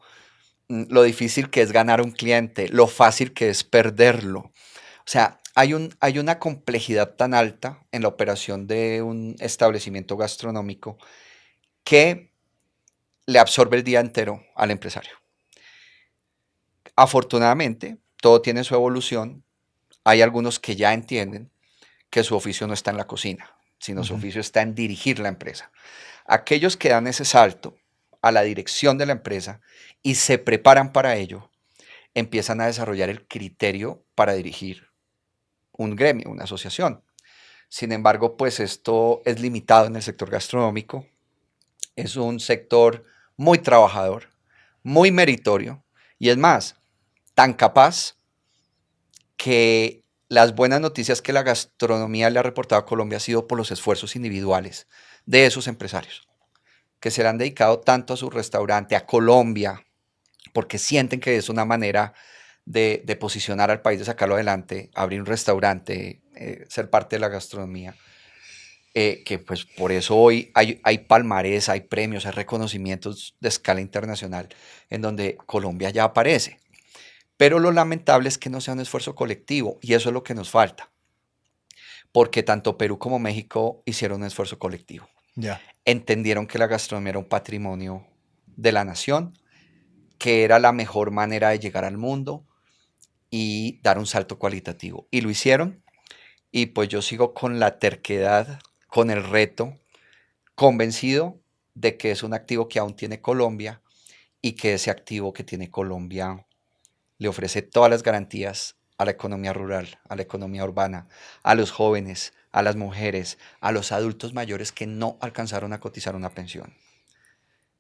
lo difícil que es ganar un cliente, lo fácil que es perderlo. O sea, hay una complejidad tan alta en la operación de un establecimiento gastronómico que le absorbe el día entero al empresario. Afortunadamente, todo tiene su evolución. Hay algunos que ya entienden que su oficio no está en la cocina, sino su Ujú. oficio está en dirigir la empresa. Aquellos que dan ese salto a la dirección de la empresa y se preparan para ello, empiezan a desarrollar el criterio para dirigir un gremio, una asociación. Sin embargo, pues esto es limitado en el sector gastronómico. Es un sector muy trabajador, muy meritorio, y es más, tan capaz que las buenas noticias que la gastronomía le ha reportado a Colombia ha sido por los esfuerzos individuales de esos empresarios, que se le han dedicado tanto a su restaurante, a Colombia, porque sienten que es una manera de posicionar al país, de sacarlo adelante, abrir un restaurante, ser parte de la gastronomía. Que pues por eso hoy hay palmarés, hay premios, hay reconocimientos de escala internacional en donde Colombia ya aparece. Pero lo lamentable es que no sea un esfuerzo colectivo y eso es lo que nos falta, porque tanto Perú como México hicieron un esfuerzo colectivo. Ya. Entendieron que la gastronomía era un patrimonio de la nación, que era la mejor manera de llegar al mundo y dar un salto cualitativo. Y lo hicieron y pues yo sigo con la terquedad, con el reto, convencido de que es un activo que aún tiene Colombia y que ese activo que tiene Colombia le ofrece todas las garantías a la economía rural, a la economía urbana, a los jóvenes, a las mujeres, a los adultos mayores que no alcanzaron a cotizar una pensión,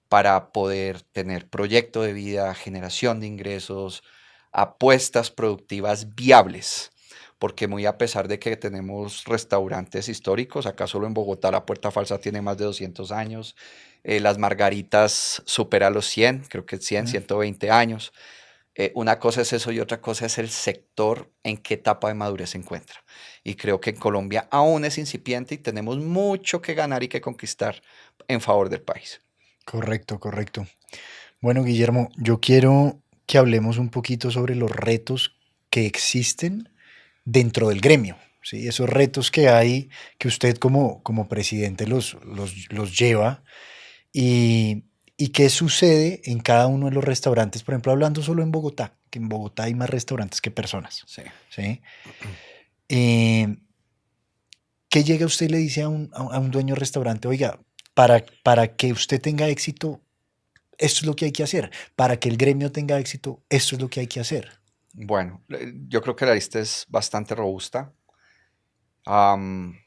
para poder tener proyecto de vida, generación de ingresos, apuestas productivas viables. Porque muy a pesar de que tenemos restaurantes históricos, acá solo en Bogotá la Puerta Falsa tiene más de 200 años, las Margaritas supera los 100, creo que 100, Mm. 120 años. Una cosa es eso y otra cosa es el sector en qué etapa de madurez se encuentra. Y creo que en Colombia aún es incipiente y tenemos mucho que ganar y que conquistar en favor del país. Correcto, correcto. Bueno, Guillermo, yo quiero que hablemos un poquito sobre los retos que existen dentro del gremio, ¿sí? Esos retos que hay, que usted como presidente los lleva y, y qué sucede en cada uno de los restaurantes, por ejemplo, hablando solo en Bogotá, que en Bogotá hay más restaurantes que personas, Sí. ¿sí? Eh, ¿Qué llega usted y le dice a un dueño de restaurante, oiga, para que usted tenga éxito, esto es lo que hay que hacer? Para que el gremio tenga éxito, esto es lo que hay que hacer. Bueno, yo creo que la lista es bastante robusta. Am,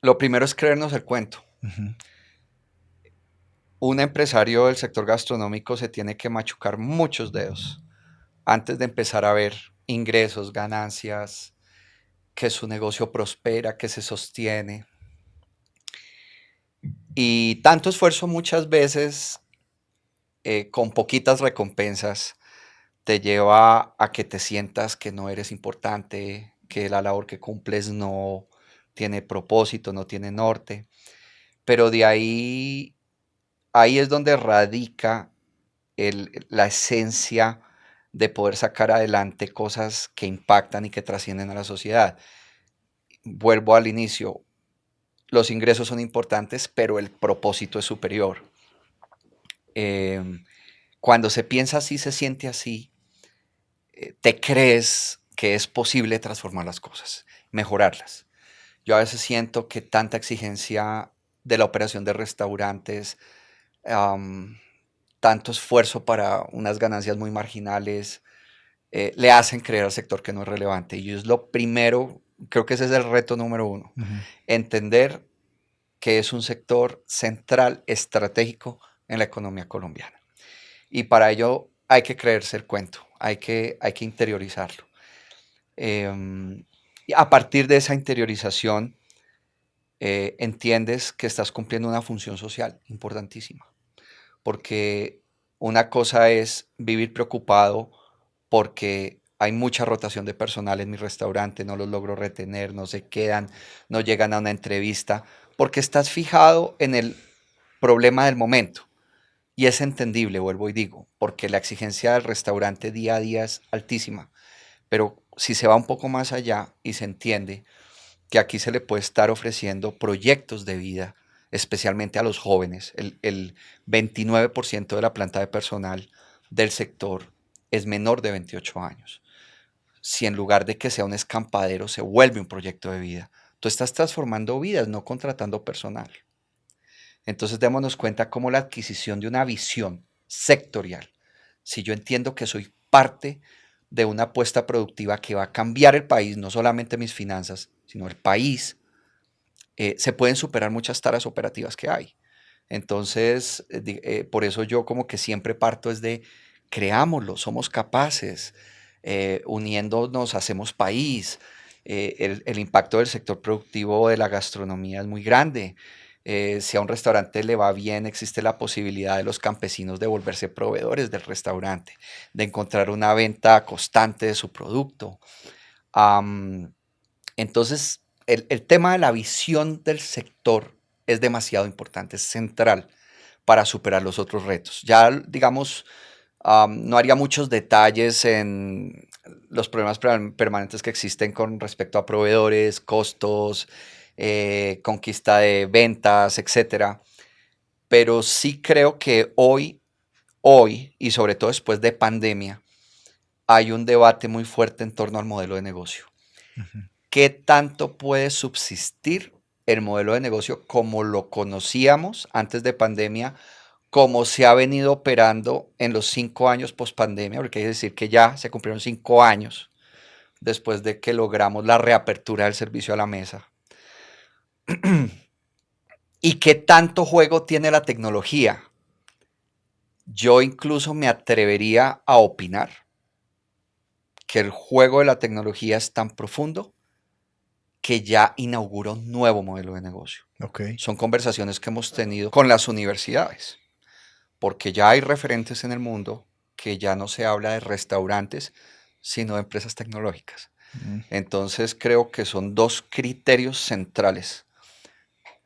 lo primero es creernos el cuento. Ujú. Un empresario del sector gastronómico se tiene que machucar muchos dedos antes de empezar a ver ingresos, ganancias, que su negocio prospera, que se sostiene. Y tanto esfuerzo muchas veces con poquitas recompensas te lleva a que te sientas que no eres importante, que la labor que cumples no tiene propósito, no tiene norte. Pero de ahí es donde radica la esencia de poder sacar adelante cosas que impactan y que trascienden a la sociedad. Vuelvo al inicio, los ingresos son importantes, pero el propósito es superior. Em, Cuando se piensa así, se siente así, te crees que es posible transformar las cosas, mejorarlas. Yo a veces siento que tanta exigencia de la operación de restaurantes, am, tanto esfuerzo para unas ganancias muy marginales, le hacen creer al sector que no es relevante. Y es lo primero, creo que ese es el reto número uno, Ujú. entender que es un sector central, estratégico en la economía colombiana. Y para ello hay que creerse el cuento, hay que interiorizarlo. Y a partir de esa interiorización, entiendes que estás cumpliendo una función social importantísima, porque una cosa es vivir preocupado porque hay mucha rotación de personal en mi restaurante, no los logro retener, no se quedan, no llegan a una entrevista, porque estás fijado en el problema del momento. Y es entendible, vuelvo y digo, porque la exigencia del restaurante día a día es altísima. Pero si se va un poco más allá y se entiende que aquí se le puede estar ofreciendo proyectos de vida, especialmente a los jóvenes, el 29% de la planta de personal del sector es menor de 28 años. Si en lugar de que sea un escampadero se vuelve un proyecto de vida, tú estás transformando vidas, no contratando personal. Entonces démonos cuenta cómo la adquisición de una visión sectorial, si yo entiendo que soy parte de una apuesta productiva que va a cambiar el país, no solamente mis finanzas, sino el país, se pueden superar muchas taras operativas que hay. Entonces, por eso yo como que siempre parto es de creámoslo, somos capaces, uniéndonos hacemos país. El impacto del sector productivo de la gastronomía es muy grande. Si a un restaurante le va bien, existe la posibilidad de los campesinos de volverse proveedores del restaurante, de encontrar una venta constante de su producto. Am, entonces, el tema de la visión del sector es demasiado importante, es central para superar los otros retos. Ya, digamos, no haría muchos detalles en los problemas permanentes que existen con respecto a proveedores, costos, conquista de ventas, etcétera. Pero sí creo que hoy, y sobre todo después de pandemia, hay un debate muy fuerte en torno al modelo de negocio. Ujú. ¿Qué tanto puede subsistir el modelo de negocio como lo conocíamos antes de pandemia, como se ha venido operando en los 5 años post pandemia? Porque hay que decir que ya se cumplieron 5 años después de que logramos la reapertura del servicio a la mesa. ¿Y qué tanto juego tiene la tecnología? Yo incluso me atrevería a opinar que el juego de la tecnología es tan profundo que ya inaugura un nuevo modelo de negocio. Ok, Son conversaciones que hemos tenido con las universidades, porque ya hay referentes en el mundo que ya no se habla de restaurantes, sino de empresas tecnológicas. mm, Entonces creo que son dos criterios centrales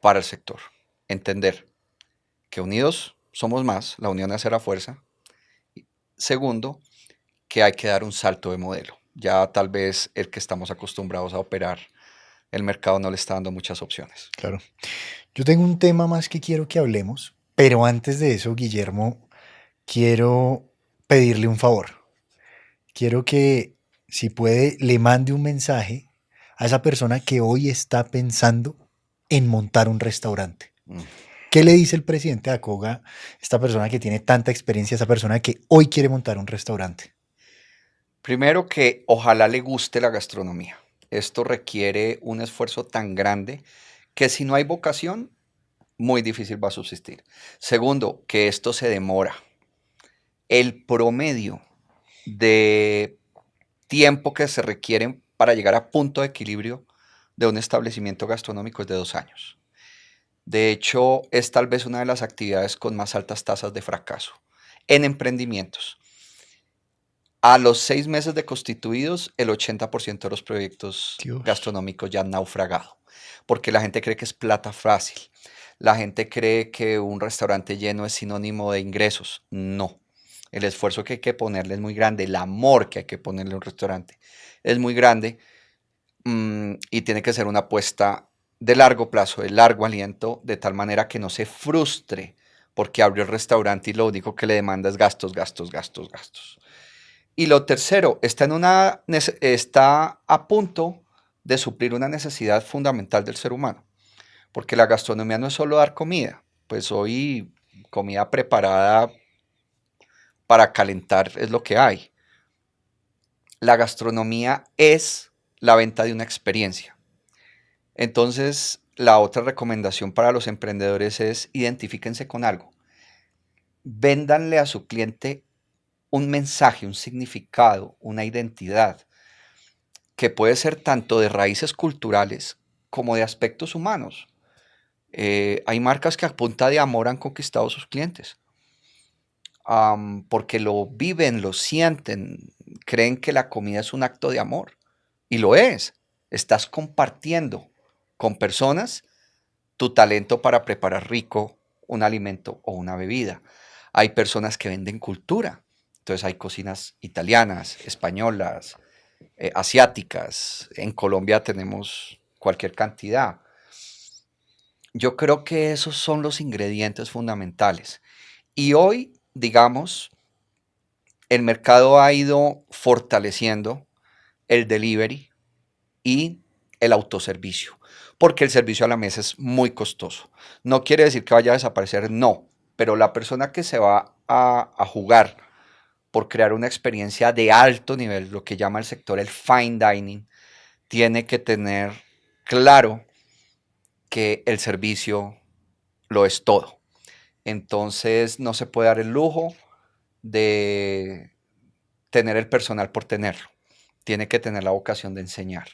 para el sector. Entender que unidos somos más, la unión hace la fuerza. Segundo, que hay que dar un salto de modelo. Ya tal vez el que estamos acostumbrados a operar, el mercado no le está dando muchas opciones. claro. Yo tengo un tema más que quiero que hablemos, pero antes de eso, Guillermo, quiero pedirle un favor. Quiero que, si puede, le mande un mensaje a esa persona que hoy está pensando en montar un restaurante. Mm. ¿Qué le dice el presidente de Acoga, esta persona que tiene tanta experiencia, esa persona que hoy quiere montar un restaurante? Primero que ojalá le guste la gastronomía. Esto requiere un esfuerzo tan grande que si no hay vocación, muy difícil va a subsistir. Segundo, que esto se demora. El promedio de tiempo que se requiere para llegar a punto de equilibrio de un establecimiento gastronómico es de 2 años. De hecho, es tal vez una de las actividades con más altas tasas de fracaso en emprendimientos. A los 6 meses de constituidos, el 80% de los proyectos Dios. gastronómicos ya han naufragado, porque la gente cree que es plata fácil. La gente cree que un restaurante lleno es sinónimo de ingresos. No. El esfuerzo que hay que ponerle es muy grande, el amor que hay que ponerle a un restaurante es muy grande, y tiene que ser una apuesta de largo plazo, de largo aliento, de tal manera que no se frustre porque abrió el restaurante y lo único que le demanda es gastos, gastos, gastos, gastos. Y lo tercero, está a punto de suplir una necesidad fundamental del ser humano, porque la gastronomía no es solo dar comida, pues hoy comida preparada para calentar es lo que hay. La gastronomía es la venta de una experiencia. Entonces, la otra recomendación para los emprendedores es identifíquense con algo. Véndanle a su cliente un mensaje, un significado, una identidad, que puede ser tanto de raíces culturales como de aspectos humanos. Hay marcas que a punta de amor han conquistado a sus clientes, porque lo viven, lo sienten, creen que la comida es un acto de amor. Y lo es. Estás compartiendo con personas tu talento para preparar rico un alimento o una bebida. Hay personas que venden cultura. Entonces hay cocinas italianas, españolas, asiáticas. En Colombia tenemos cualquier cantidad. Yo creo que esos son los ingredientes fundamentales. Y hoy, digamos, el mercado ha ido fortaleciendo el delivery y el autoservicio, porque el servicio a la mesa es muy costoso. No quiere decir que vaya a desaparecer, no, pero la persona que se va a jugar por crear una experiencia de alto nivel, lo que llama el sector el fine dining, tiene que tener claro que el servicio lo es todo. Entonces no se puede dar el lujo de tener el personal por tenerlo. Tiene que tener la vocación de enseñar.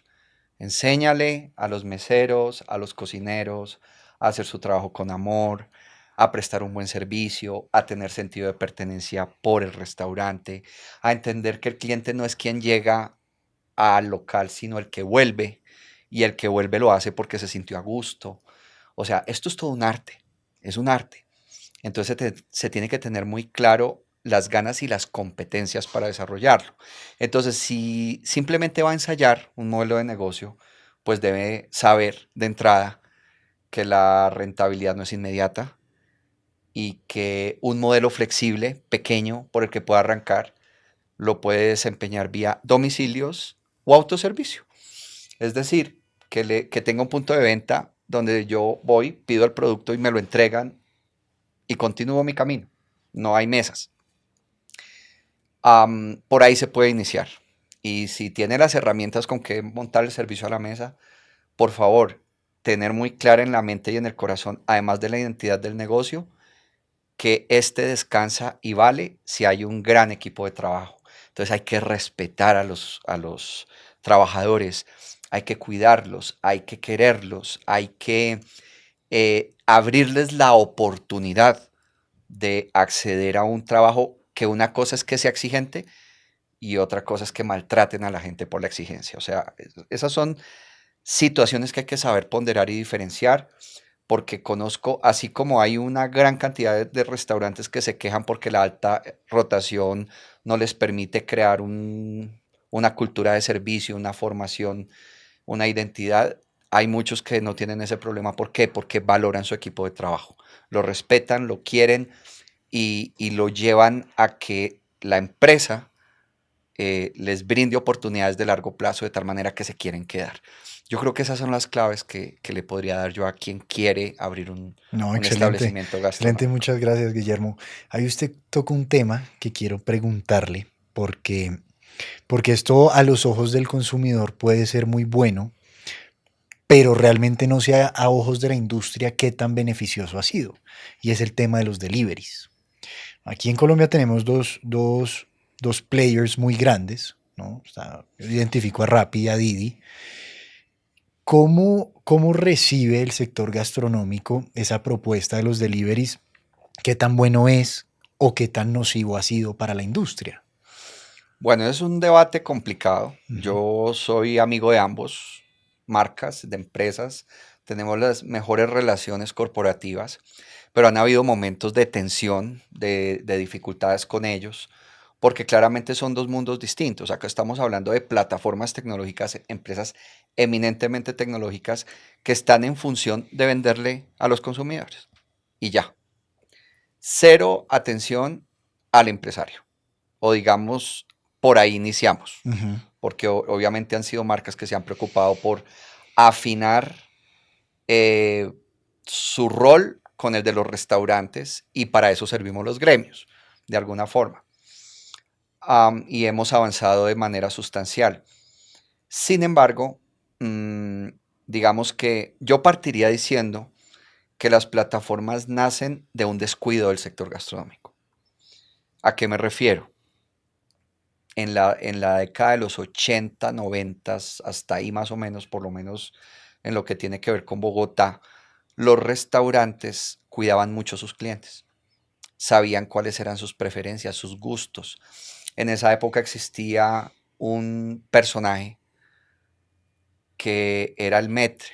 Enséñale a los meseros, a los cocineros, a hacer su trabajo con amor, a prestar un buen servicio, a tener sentido de pertenencia por el restaurante, a entender que el cliente no es quien llega al local, sino el que vuelve, y el que vuelve lo hace porque se sintió a gusto. O sea, esto es todo un arte, es un arte. Entonces se tiene que tener muy claro las ganas y las competencias para desarrollarlo. Entonces, si simplemente va a ensayar un modelo de negocio, pues debe saber de entrada que la rentabilidad no es inmediata y que un modelo flexible, pequeño, por el que pueda arrancar, lo puede desempeñar vía domicilios o autoservicio. Es decir, que tenga un punto de venta donde yo voy, pido el producto y me lo entregan y continúo mi camino. No hay mesas. Por ahí se puede iniciar. Y si tiene las herramientas con que montar el servicio a la mesa, por favor, tener muy clara en la mente y en el corazón, además de la identidad del negocio, que este descansa y vale si hay un gran equipo de trabajo. Entonces hay que respetar a los trabajadores, hay que cuidarlos, hay que quererlos, hay que abrirles la oportunidad de acceder a un trabajo que una cosa es que sea exigente y otra cosa es que maltraten a la gente por la exigencia. O sea, esas son situaciones que hay que saber ponderar y diferenciar, porque conozco, así como hay una gran cantidad de restaurantes que se quejan porque la alta rotación no les permite crear una cultura de servicio, una formación, una identidad. Hay muchos que no tienen ese problema. ¿Por qué? Porque valoran su equipo de trabajo, lo respetan, lo quieren y lo llevan a que la empresa les brinde oportunidades de largo plazo de tal manera que se quieren quedar. Yo creo que esas son las claves que le podría dar yo a quien quiere abrir No, un excelente, establecimiento excelente, gastronómico. muchas gracias, Guillermo. Ahí usted toca un tema que quiero preguntarle, porque esto a los ojos del consumidor puede ser muy bueno, pero realmente no sé a ojos de la industria qué tan beneficioso ha sido. Y es el tema de los deliveries. Aquí en Colombia tenemos dos players muy grandes, ¿no? O sea, yo identifico a Rappi y a Didi. ¿Cómo recibe el sector gastronómico esa propuesta de los deliveries? ¿Qué tan bueno es o qué tan nocivo ha sido para la industria? Bueno, es un debate complicado. Ujú. Yo soy amigo de ambos marcas, de empresas. Tenemos las mejores relaciones corporativas, pero han habido momentos de tensión, de dificultades con ellos, porque claramente son dos mundos distintos. Acá estamos hablando de plataformas tecnológicas, empresas eminentemente tecnológicas que están en función de venderle a los consumidores. Y ya, cero atención al empresario. O digamos, por ahí iniciamos, Ujú. porque obviamente han sido marcas que se han preocupado por afinar eh, su rol con el de los restaurantes y para eso servimos los gremios, de alguna forma. Y hemos avanzado de manera sustancial. Sin embargo, mm, digamos que yo partiría diciendo que las plataformas nacen de un descuido del sector gastronómico. ¿A qué me refiero? En la década de los 80, 90, hasta ahí más o menos, por lo menos en lo que tiene que ver con Bogotá, los restaurantes cuidaban mucho a sus clientes, sabían cuáles eran sus preferencias, sus gustos. En esa época existía un personaje que era el maître,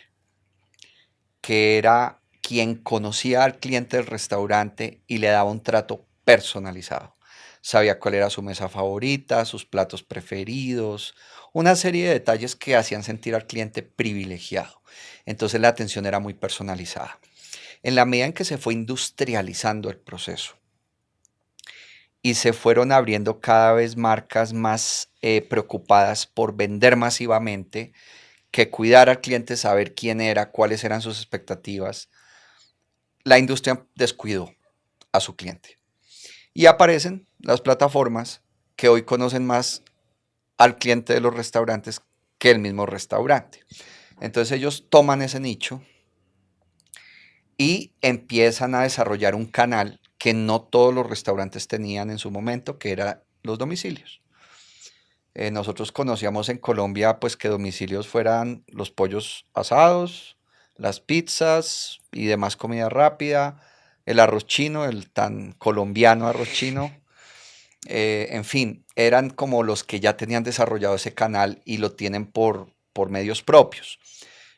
que era quien conocía al cliente del restaurante y le daba un trato personalizado. Sabía cuál era su mesa favorita, sus platos preferidos, una serie de detalles que hacían sentir al cliente privilegiado. Entonces la atención era muy personalizada. En la medida en que se fue industrializando el proceso y se fueron abriendo cada vez marcas más preocupadas por vender masivamente, que cuidar al cliente, saber quién era, cuáles eran sus expectativas, la industria descuidó a su cliente. Y aparecen las plataformas que hoy conocen más al cliente de los restaurantes que el mismo restaurante. Entonces ellos toman ese nicho y empiezan a desarrollar un canal que no todos los restaurantes tenían en su momento, que era los domicilios. Nosotros conocíamos en Colombia pues que domicilios fueran los pollos asados, las pizzas y demás comida rápida, el arroz chino, el tan colombiano arroz chino. En fin, eran como los que ya tenían desarrollado ese canal y lo tienen por medios propios.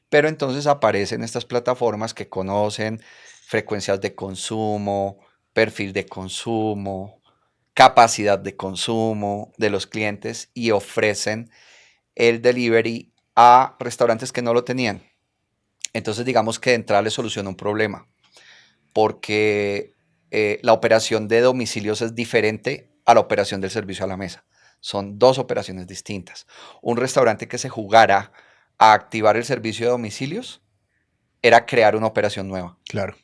Pero entonces aparecen estas plataformas que conocen frecuencias de consumo, perfil de consumo, capacidad de consumo de los clientes y ofrecen el delivery a restaurantes que no lo tenían. Entonces digamos que de entrada les soluciona un problema, porque la operación de domicilios es diferente a la operación del servicio a la mesa. Son dos operaciones distintas. Un restaurante que se jugara a activar el servicio de domicilios era crear una operación nueva. Claro.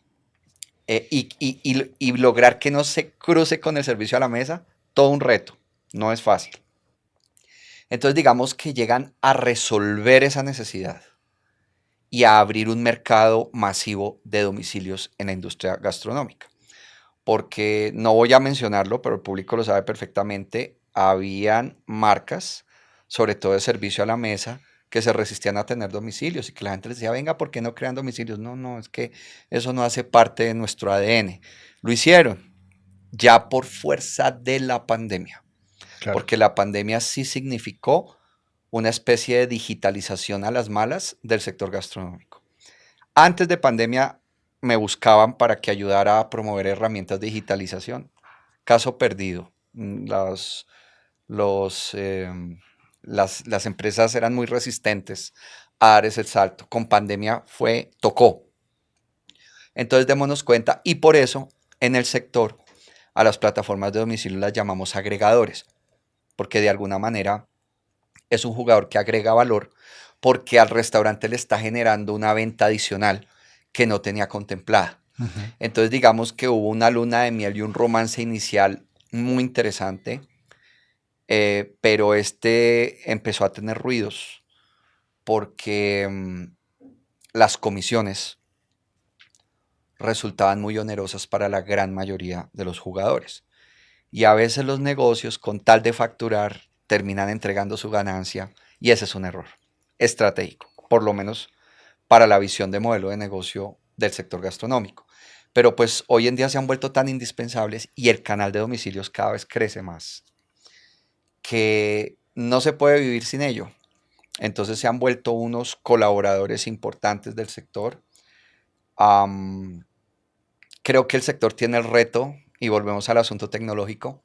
Y lograr que no se cruce con el servicio a la mesa, todo un reto. No es fácil. Entonces digamos que llegan a resolver esa necesidad y a abrir un mercado masivo de domicilios en la industria gastronómica. Porque no voy a mencionarlo, pero el público lo sabe perfectamente, habían marcas, sobre todo de servicio a la mesa, que se resistían a tener domicilios y que la gente les decía, venga, ¿por qué no crean domicilios? No, no, es que eso no hace parte de nuestro ADN. Lo hicieron ya por fuerza de la pandemia, Claro. porque la pandemia sí significó una especie de digitalización a las malas del sector gastronómico. Antes de pandemia me buscaban para que ayudara a promover herramientas de digitalización. Caso perdido. Los, eh, las empresas eran muy resistentes a dar ese salto. Con pandemia tocó. Entonces démonos cuenta y por eso en el sector a las plataformas de domicilio las llamamos agregadores, porque de alguna manera es un jugador que agrega valor porque al restaurante le está generando una venta adicional que no tenía contemplada. Uh-huh. Entonces digamos que hubo una luna de miel y un romance inicial muy interesante, pero este empezó a tener ruidos porque las comisiones resultaban muy onerosas para la gran mayoría de los jugadores. Y a veces los negocios, con tal de facturar, terminan entregando su ganancia y ese es un error estratégico, por lo menos para la visión de modelo de negocio del sector gastronómico. Pero pues hoy en día se han vuelto tan indispensables y el canal de domicilios cada vez crece más, que no se puede vivir sin ello. Entonces se han vuelto unos colaboradores importantes del sector. Um, Creo que el sector tiene el reto, y volvemos al asunto tecnológico,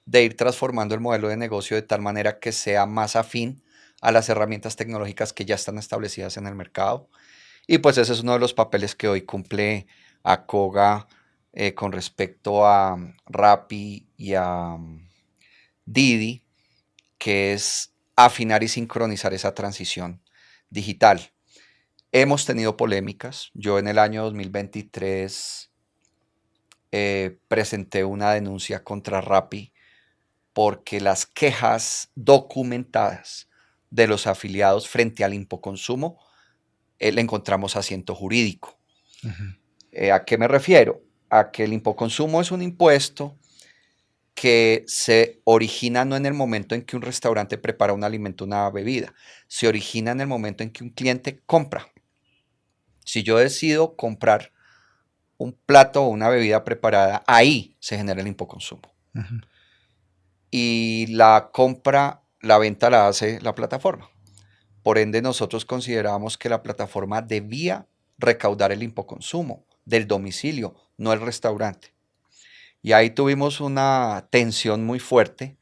de ir transformando el modelo de negocio de tal manera que sea más afín a las herramientas tecnológicas que ya están establecidas en el mercado. Y pues ese es uno de los papeles que hoy cumple Akoga con respecto a Rappi y a Didi, que es afinar y sincronizar esa transición digital. Hemos tenido polémicas. Yo en el año 2023 presenté una denuncia contra Rappi porque las quejas documentadas de los afiliados frente al impoconsumo le encontramos asiento jurídico. Uh-huh. ¿A qué me refiero? A que el impoconsumo es un impuesto que se origina no en el momento en que un restaurante prepara un alimento o una bebida, se origina en el momento en que un cliente compra. Si yo decido comprar un plato o una bebida preparada, ahí se genera el impoconsumo. Uh-huh. Y la compra, la venta la hace la plataforma. Por ende, nosotros considerábamos que la plataforma debía recaudar el impoconsumo del domicilio, no el restaurante. Y ahí tuvimos una tensión muy fuerte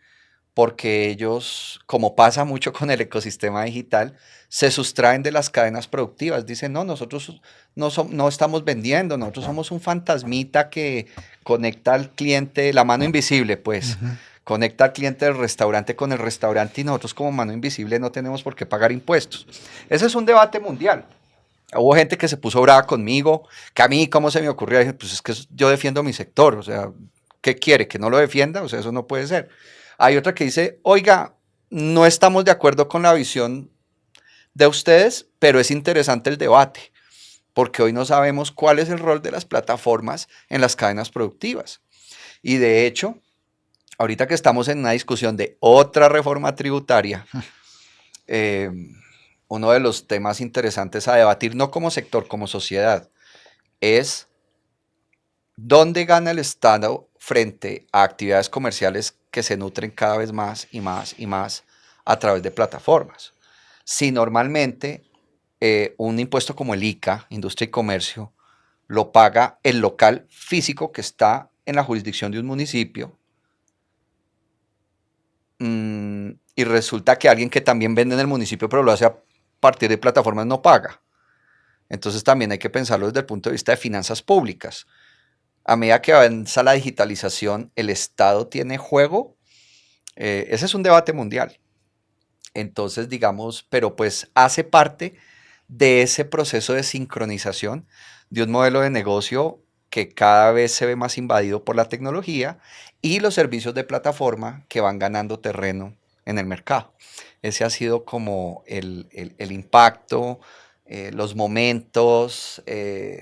porque ellos, como pasa mucho con el ecosistema digital, se sustraen de las cadenas productivas. Dicen, no, nosotros no estamos vendiendo, nosotros somos un fantasmita que conecta al cliente, la mano invisible, pues, Uh-huh. conecta al cliente del restaurante con el restaurante y nosotros como mano invisible no tenemos por qué pagar impuestos. Ese es un debate mundial. Hubo gente que se puso brava conmigo, que a mí, ¿cómo se me ocurrió? Dije, pues es que yo defiendo mi sector, o sea, ¿qué quiere? ¿Que no lo defienda? O sea, eso no puede ser. Hay otra que dice, oiga, no estamos de acuerdo con la visión de ustedes, pero es interesante el debate. porque hoy no sabemos cuál es el rol de las plataformas en las cadenas productivas. Y de hecho, ahorita que estamos en una discusión de otra reforma tributaria, eh, uno de los temas interesantes a debatir, no como sector, como sociedad, es dónde gana el Estado frente a actividades comerciales que se nutren cada vez más y más y más a través de plataformas. Si normalmente un impuesto como el ICA, Industria y Comercio, lo paga el local físico que está en la jurisdicción de un municipio, y resulta que alguien que también vende en el municipio pero lo hace a partir de plataformas no paga. Entonces también hay que pensarlo desde el punto de vista de finanzas públicas. A medida que avanza la digitalización, el Estado tiene juego. Ese es un debate mundial. Entonces, digamos, pero pues hace parte de ese proceso de sincronización de un modelo de negocio que cada vez se ve más invadido por la tecnología y los servicios de plataforma que van ganando terreno en el mercado. Ese ha sido como el impacto, los momentos,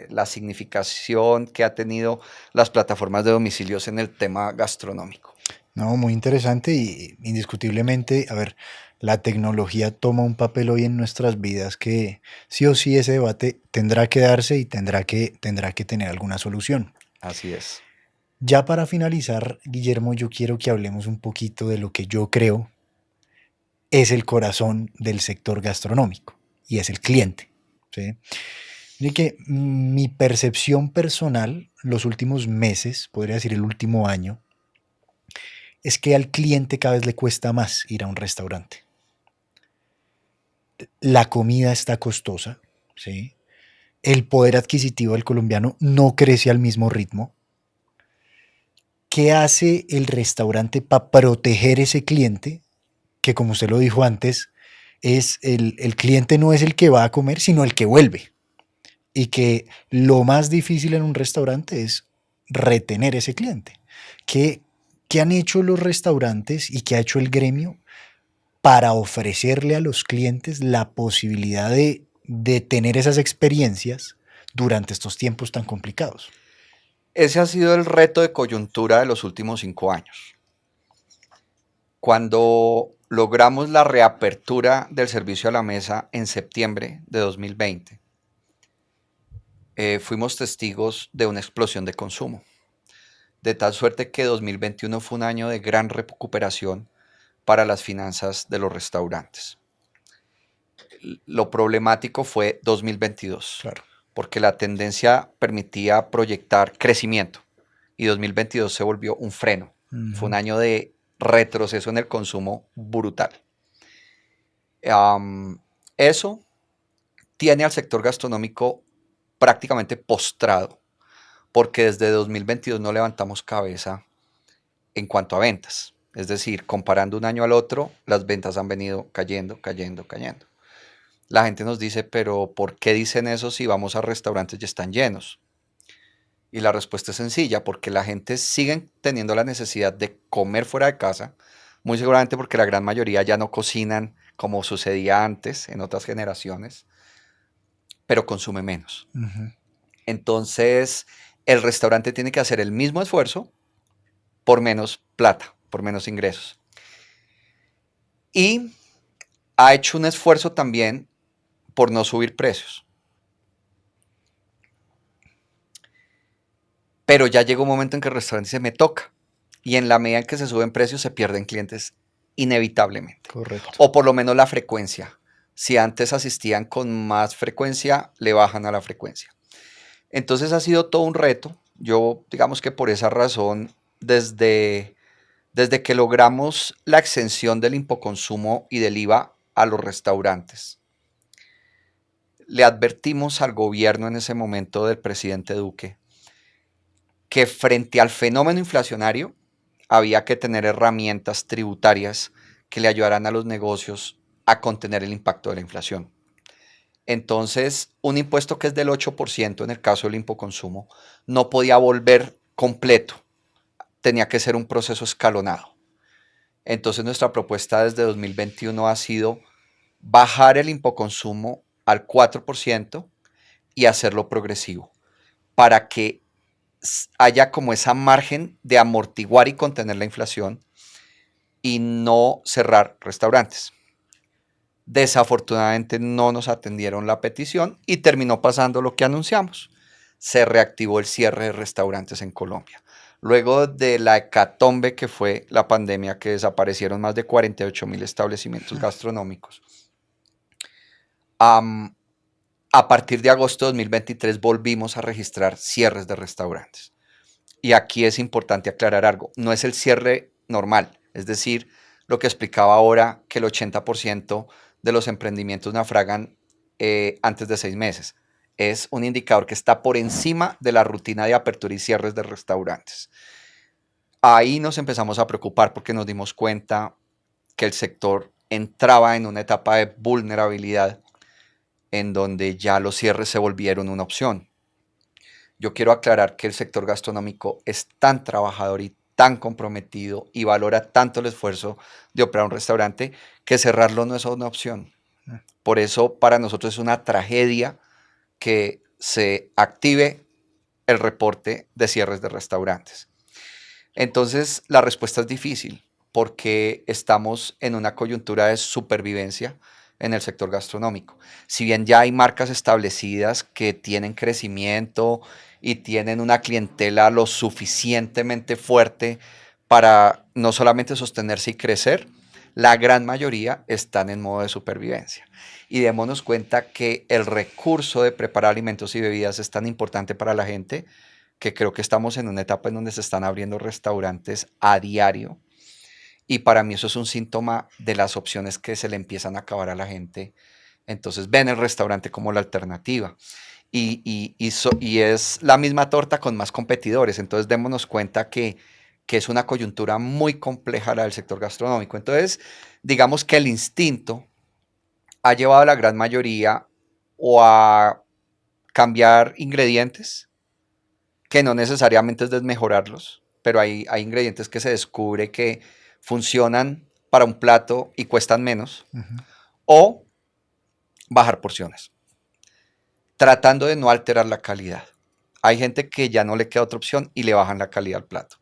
la significación que ha tenido las plataformas de domicilios en el tema gastronómico. No, muy interesante y indiscutiblemente, a ver, la tecnología toma un papel hoy en nuestras vidas que sí o sí ese debate tendrá que darse y tendrá que tener alguna solución. Así es. Ya para finalizar, Guillermo, yo quiero que hablemos un poquito de lo que yo creo es el corazón del sector gastronómico y es el cliente. ¿Sí? Mire que mi percepción personal, los últimos meses, podría decir el último año, es que al cliente cada vez le cuesta más ir a un restaurante. La comida está costosa, ¿sí? El poder adquisitivo del colombiano no crece al mismo ritmo. ¿Qué hace el restaurante para proteger ese cliente? Que como usted lo dijo antes, es el cliente no es el que va a comer, sino el que vuelve. Y que lo más difícil en un restaurante es retener ese cliente. ¿Qué, qué han hecho los restaurantes y qué ha hecho el gremio para ofrecerle a los clientes la posibilidad de tener esas experiencias durante estos tiempos tan complicados? Ese ha sido el reto de coyuntura de los últimos 5 años. Cuando logramos la reapertura del servicio a la mesa en septiembre de 2020, fuimos testigos de una explosión de consumo, de tal suerte que 2021 fue un año de gran recuperación para las finanzas de los restaurantes. Lo problemático fue 2022, Claro. porque la tendencia permitía proyectar crecimiento y 2022 se volvió un freno. Fue un Ujú. año de retroceso en el consumo brutal. Eso tiene al sector gastronómico prácticamente postrado, porque desde 2022 no levantamos cabeza en cuanto a ventas. Es decir, comparando un año al otro, las ventas han venido cayendo, cayendo, cayendo. La gente nos dice, pero ¿por qué dicen eso si vamos a restaurantes y están llenos? Y la respuesta es sencilla, porque la gente sigue teniendo la necesidad de comer fuera de casa, muy seguramente porque la gran mayoría ya no cocinan como sucedía antes en otras generaciones, pero consume menos. Ujú. Entonces, el restaurante tiene que hacer el mismo esfuerzo por menos plata, por menos ingresos. Y ha hecho un esfuerzo también por no subir precios. Pero ya llega un momento en que el restaurante se me toca. Y en la medida en que se suben precios, se pierden clientes inevitablemente. Correcto. O por lo menos la frecuencia. Si antes asistían con más frecuencia, le bajan a la frecuencia. Entonces ha sido todo un reto. Yo, digamos que por esa razón, desde que logramos la exención del impoconsumo y del IVA a los restaurantes, le advertimos al gobierno en ese momento del presidente Duque que frente al fenómeno inflacionario había que tener herramientas tributarias que le ayudaran a los negocios a contener el impacto de la inflación. Entonces, un impuesto que es del 8% en el caso del impoconsumo no podía volver completo, tenía que ser un proceso escalonado. Entonces, nuestra propuesta desde 2021 ha sido bajar el impoconsumo al 4%, y hacerlo progresivo para que haya como esa margen de amortiguar y contener la inflación y no cerrar restaurantes. Desafortunadamente no nos atendieron la petición y terminó pasando lo que anunciamos. Se reactivó el cierre de restaurantes en Colombia. Luego de la hecatombe que fue la pandemia, que desaparecieron más de 48.000 establecimientos gastronómicos, a partir de agosto de 2023 volvimos a registrar cierres de restaurantes. Y aquí es importante aclarar algo, no es el cierre normal, es decir, lo que explicaba ahora, que el 80% de los emprendimientos naufragan antes de 6 meses. Es un indicador que está por encima de la rutina de apertura y cierres de restaurantes. Ahí nos empezamos a preocupar porque nos dimos cuenta que el sector entraba en una etapa de vulnerabilidad en donde ya los cierres se volvieron una opción. Yo quiero aclarar que el sector gastronómico es tan trabajador y tan comprometido y valora tanto el esfuerzo de operar un restaurante que cerrarlo no es una opción. Por eso para nosotros es una tragedia que se active el reporte de cierres de restaurantes. Entonces la respuesta es difícil porque estamos en una coyuntura de supervivencia en el sector gastronómico. Si bien ya hay marcas establecidas que tienen crecimiento y tienen una clientela lo suficientemente fuerte para no solamente sostenerse y crecer, la gran mayoría están en modo de supervivencia. Y démonos cuenta que el recurso de preparar alimentos y bebidas es tan importante para la gente que creo que estamos en una etapa en donde se están abriendo restaurantes a diario. Y para mí eso es un síntoma de las opciones que se le empiezan a acabar a la gente. Entonces ven el restaurante como la alternativa. Y es la misma torta con más competidores. Entonces démonos cuenta que es una coyuntura muy compleja la del sector gastronómico. Entonces, digamos que el instinto ha llevado a la gran mayoría o a cambiar ingredientes, que no necesariamente es desmejorarlos, pero hay ingredientes que se descubre que funcionan para un plato y cuestan menos, o bajar porciones, tratando de no alterar la calidad. Hay gente que ya no le queda otra opción y le bajan la calidad al plato.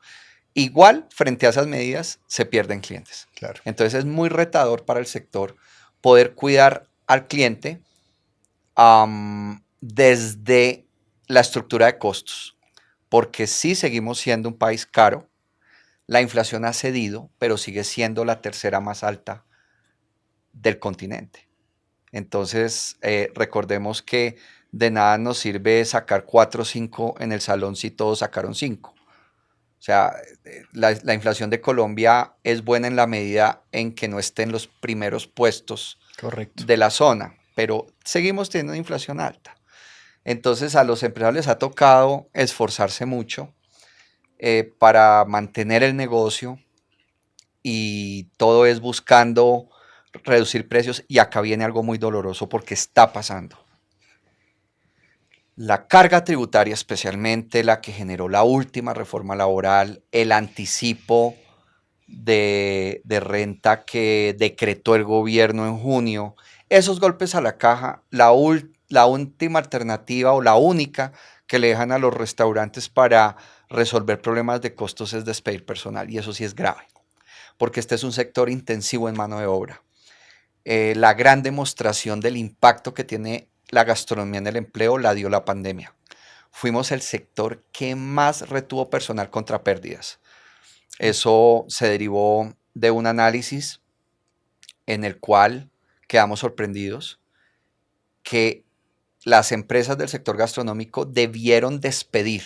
Igual, frente a esas medidas, se pierden clientes. Claro. Entonces es muy retador para el sector poder cuidar al cliente desde la estructura de costos, porque sí seguimos siendo un país caro, la inflación ha cedido, pero sigue siendo la tercera más alta del continente. Entonces, recordemos que de nada nos sirve sacar 4 o 5 en el salón si todos sacaron 5. O sea, la inflación de Colombia es buena en la medida en que no esté en los primeros puestos Correcto. de la zona, pero seguimos teniendo una inflación alta. Entonces a los empresarios les ha tocado esforzarse mucho para mantener el negocio y todo es buscando reducir precios y acá viene algo muy doloroso porque está pasando. La carga tributaria, especialmente la que generó la última reforma laboral, el anticipo de renta que decretó el gobierno en junio, esos golpes a la caja, la última alternativa o la única que le dejan a los restaurantes para resolver problemas de costos es despedir personal y eso sí es grave, porque este es un sector intensivo en mano de obra. La gran demostración del impacto que tiene la gastronomía en el empleo la dio la pandemia. Fuimos el sector que más retuvo personal contra pérdidas. Eso se derivó de un análisis en el cual quedamos sorprendidos que las empresas del sector gastronómico debieron despedir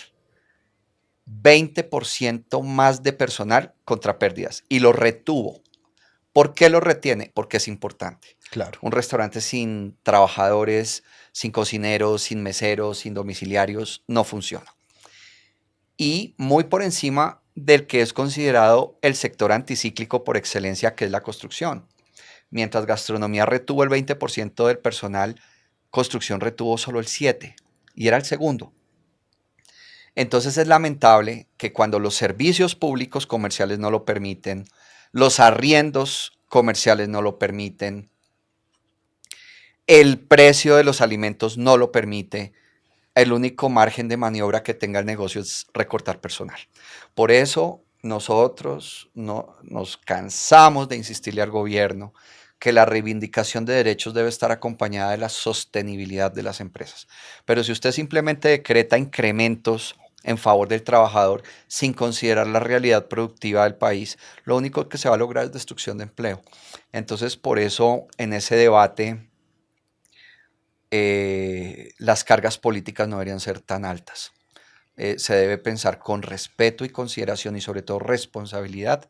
20% más de personal contra pérdidas y lo retuvo. ¿Por qué lo retiene? Porque es importante. Claro. Un restaurante sin trabajadores, sin cocineros, sin meseros, sin domiciliarios, no funciona. Y muy por encima del que es considerado el sector anticíclico por excelencia, que es la construcción. Mientras gastronomía retuvo el 20% del personal, construcción retuvo solo el 7% y era el segundo. Entonces es lamentable que cuando los servicios públicos comerciales no lo permiten, los arriendos comerciales no lo permiten, el precio de los alimentos no lo permite, el único margen de maniobra que tenga el negocio es recortar personal. Por eso nosotros no, nos cansamos de insistirle al gobierno que la reivindicación de derechos debe estar acompañada de la sostenibilidad de las empresas. Pero si usted simplemente decreta incrementos en favor del trabajador sin considerar la realidad productiva del país, lo único que se va a lograr es destrucción de empleo. Entonces, por eso en ese debate las cargas políticas no deberían ser tan altas. Se debe pensar con respeto y consideración y sobre todo responsabilidad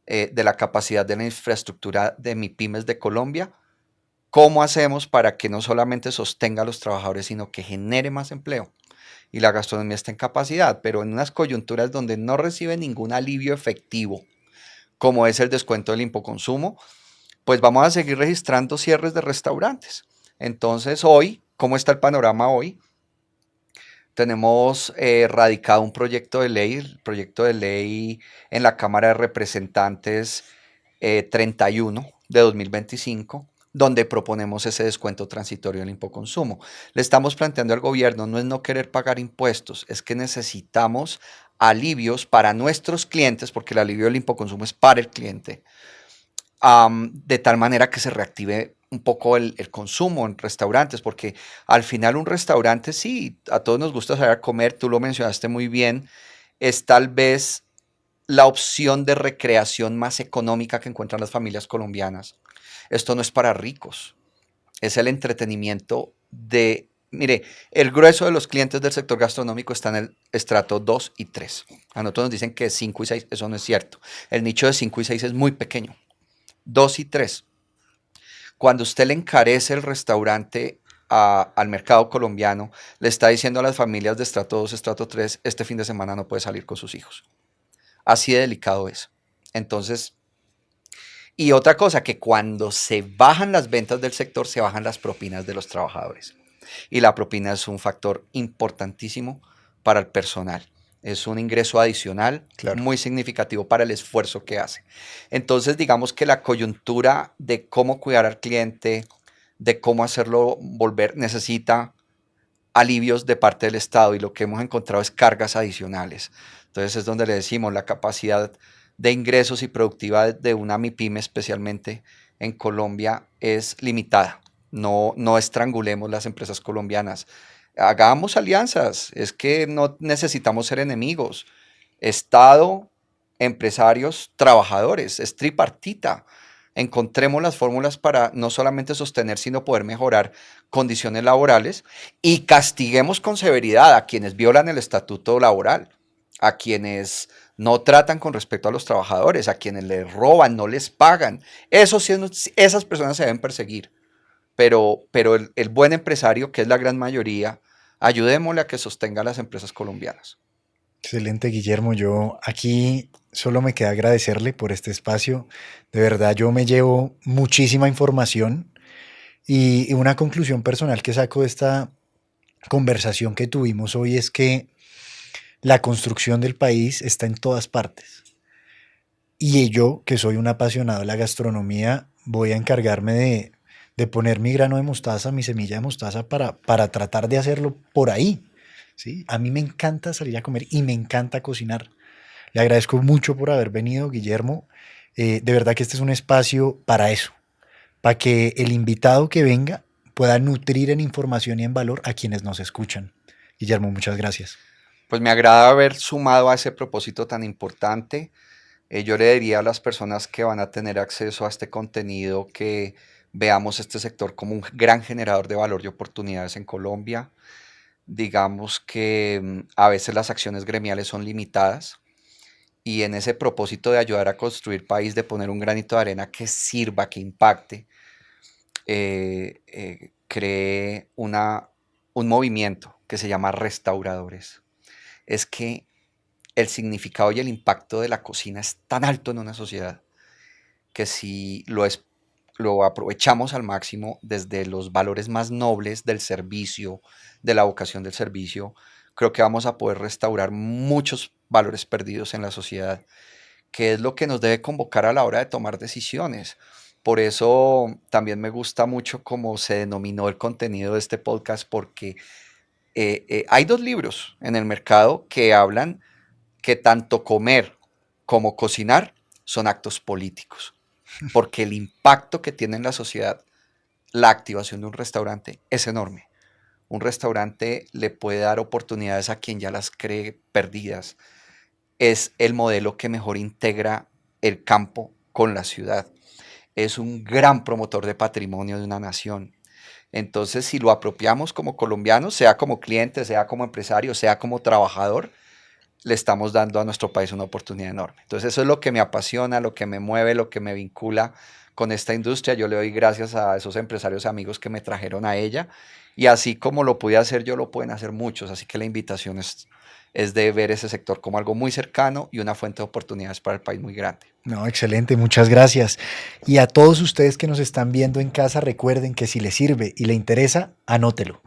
de la capacidad de la infraestructura de MIPYMES de Colombia. ¿Cómo hacemos para que no solamente sostenga a los trabajadores, sino que genere más empleo? Y la gastronomía está en capacidad, pero en unas coyunturas donde no recibe ningún alivio efectivo, como es el descuento del impoconsumo, pues vamos a seguir registrando cierres de restaurantes. Entonces hoy, ¿cómo está el panorama hoy? Tenemos radicado un proyecto de ley, el proyecto de ley en la Cámara de Representantes 31 de 2025, donde proponemos ese descuento transitorio del impoconsumo. Le estamos planteando al gobierno no es no querer pagar impuestos, es que necesitamos alivios para nuestros clientes, porque el alivio del impoconsumo es para el cliente, de tal manera que se reactive un poco el consumo en restaurantes, porque al final un restaurante, sí, a todos nos gusta salir a comer, tú lo mencionaste muy bien, es tal vez la opción de recreación más económica que encuentran las familias colombianas. Esto no es para ricos, es el entretenimiento de, mire, el grueso de los clientes del sector gastronómico está en el estrato 2 y 3. A nosotros nos dicen que 5 y 6, eso no es cierto. El nicho de 5 y 6 es muy pequeño. 2 y 3. Cuando usted le encarece el restaurante al mercado colombiano, le está diciendo a las familias de estrato 2, estrato 3, este fin de semana no puede salir con sus hijos. Así de delicado es. Entonces, y otra cosa, que cuando se bajan las ventas del sector, se bajan las propinas de los trabajadores. Y la propina es un factor importantísimo para el personal. Es un ingreso adicional Claro. muy significativo para el esfuerzo que hace. Entonces, digamos que la coyuntura de cómo cuidar al cliente, de cómo hacerlo volver, necesita alivios de parte del Estado y lo que hemos encontrado es cargas adicionales. Entonces es donde le decimos la capacidad de ingresos y productiva de una MIPYME especialmente en Colombia es limitada. No, no estrangulemos las empresas colombianas. Hagamos alianzas. Es que no necesitamos ser enemigos. Estado, empresarios, trabajadores. Es tripartita. Encontremos las fórmulas para no solamente sostener, sino poder mejorar condiciones laborales y castiguemos con severidad a quienes violan el estatuto laboral, a quienes no tratan con respeto a los trabajadores, a quienes les roban, no les pagan. Eso sí, esas personas se deben perseguir. Pero el buen empresario, que es la gran mayoría, ayudémosle a que sostenga las empresas colombianas. Excelente, Guillermo. Yo aquí solo me queda agradecerle por este espacio. De verdad, yo me llevo muchísima información y una conclusión personal que saco de esta conversación que tuvimos hoy es que la construcción del país está en todas partes. Y yo, que soy un apasionado de la gastronomía, voy a encargarme de poner mi grano de mostaza, mi semilla de mostaza para tratar de hacerlo por ahí. ¿Sí? A mí me encanta salir a comer y me encanta cocinar. Le agradezco mucho por haber venido, Guillermo. De verdad que este es un espacio para eso, para que el invitado que venga pueda nutrir en información y en valor a quienes nos escuchan. Guillermo, muchas gracias. Pues me agrada haber sumado a ese propósito tan importante. Yo le diría a las personas que van a tener acceso a este contenido que veamos este sector como un gran generador de valor y oportunidades en Colombia. Digamos que a veces las acciones gremiales son limitadas y en ese propósito de ayudar a construir país, de poner un granito de arena que sirva, que impacte, creé un movimiento que se llama Restauradores. Es que el significado y el impacto de la cocina es tan alto en una sociedad que si lo aprovechamos al máximo desde los valores más nobles del servicio, de la vocación del servicio, creo que vamos a poder restaurar muchos valores perdidos en la sociedad, que es lo que nos debe convocar a la hora de tomar decisiones. Por eso también me gusta mucho cómo se denominó el contenido de este podcast, porque Hay dos libros en el mercado que hablan que tanto comer como cocinar son actos políticos, porque el impacto que tiene en la sociedad la activación de un restaurante es enorme. Un restaurante le puede dar oportunidades a quien ya las cree perdidas. Es el modelo que mejor integra el campo con la ciudad. Es un gran promotor de patrimonio de una nación. Entonces, si lo apropiamos como colombianos, sea como cliente, sea como empresario, sea como trabajador, le estamos dando a nuestro país una oportunidad enorme. Entonces, eso es lo que me apasiona, lo que me mueve, lo que me vincula con esta industria. Yo le doy gracias a esos empresarios amigos que me trajeron a ella. Y así como lo pude hacer yo, lo pueden hacer muchos. Así que la invitación es de ver ese sector como algo muy cercano y una fuente de oportunidades para el país muy grande. No, excelente, muchas gracias. Y a todos ustedes que nos están viendo en casa, recuerden que si les sirve y le interesa, anótelo.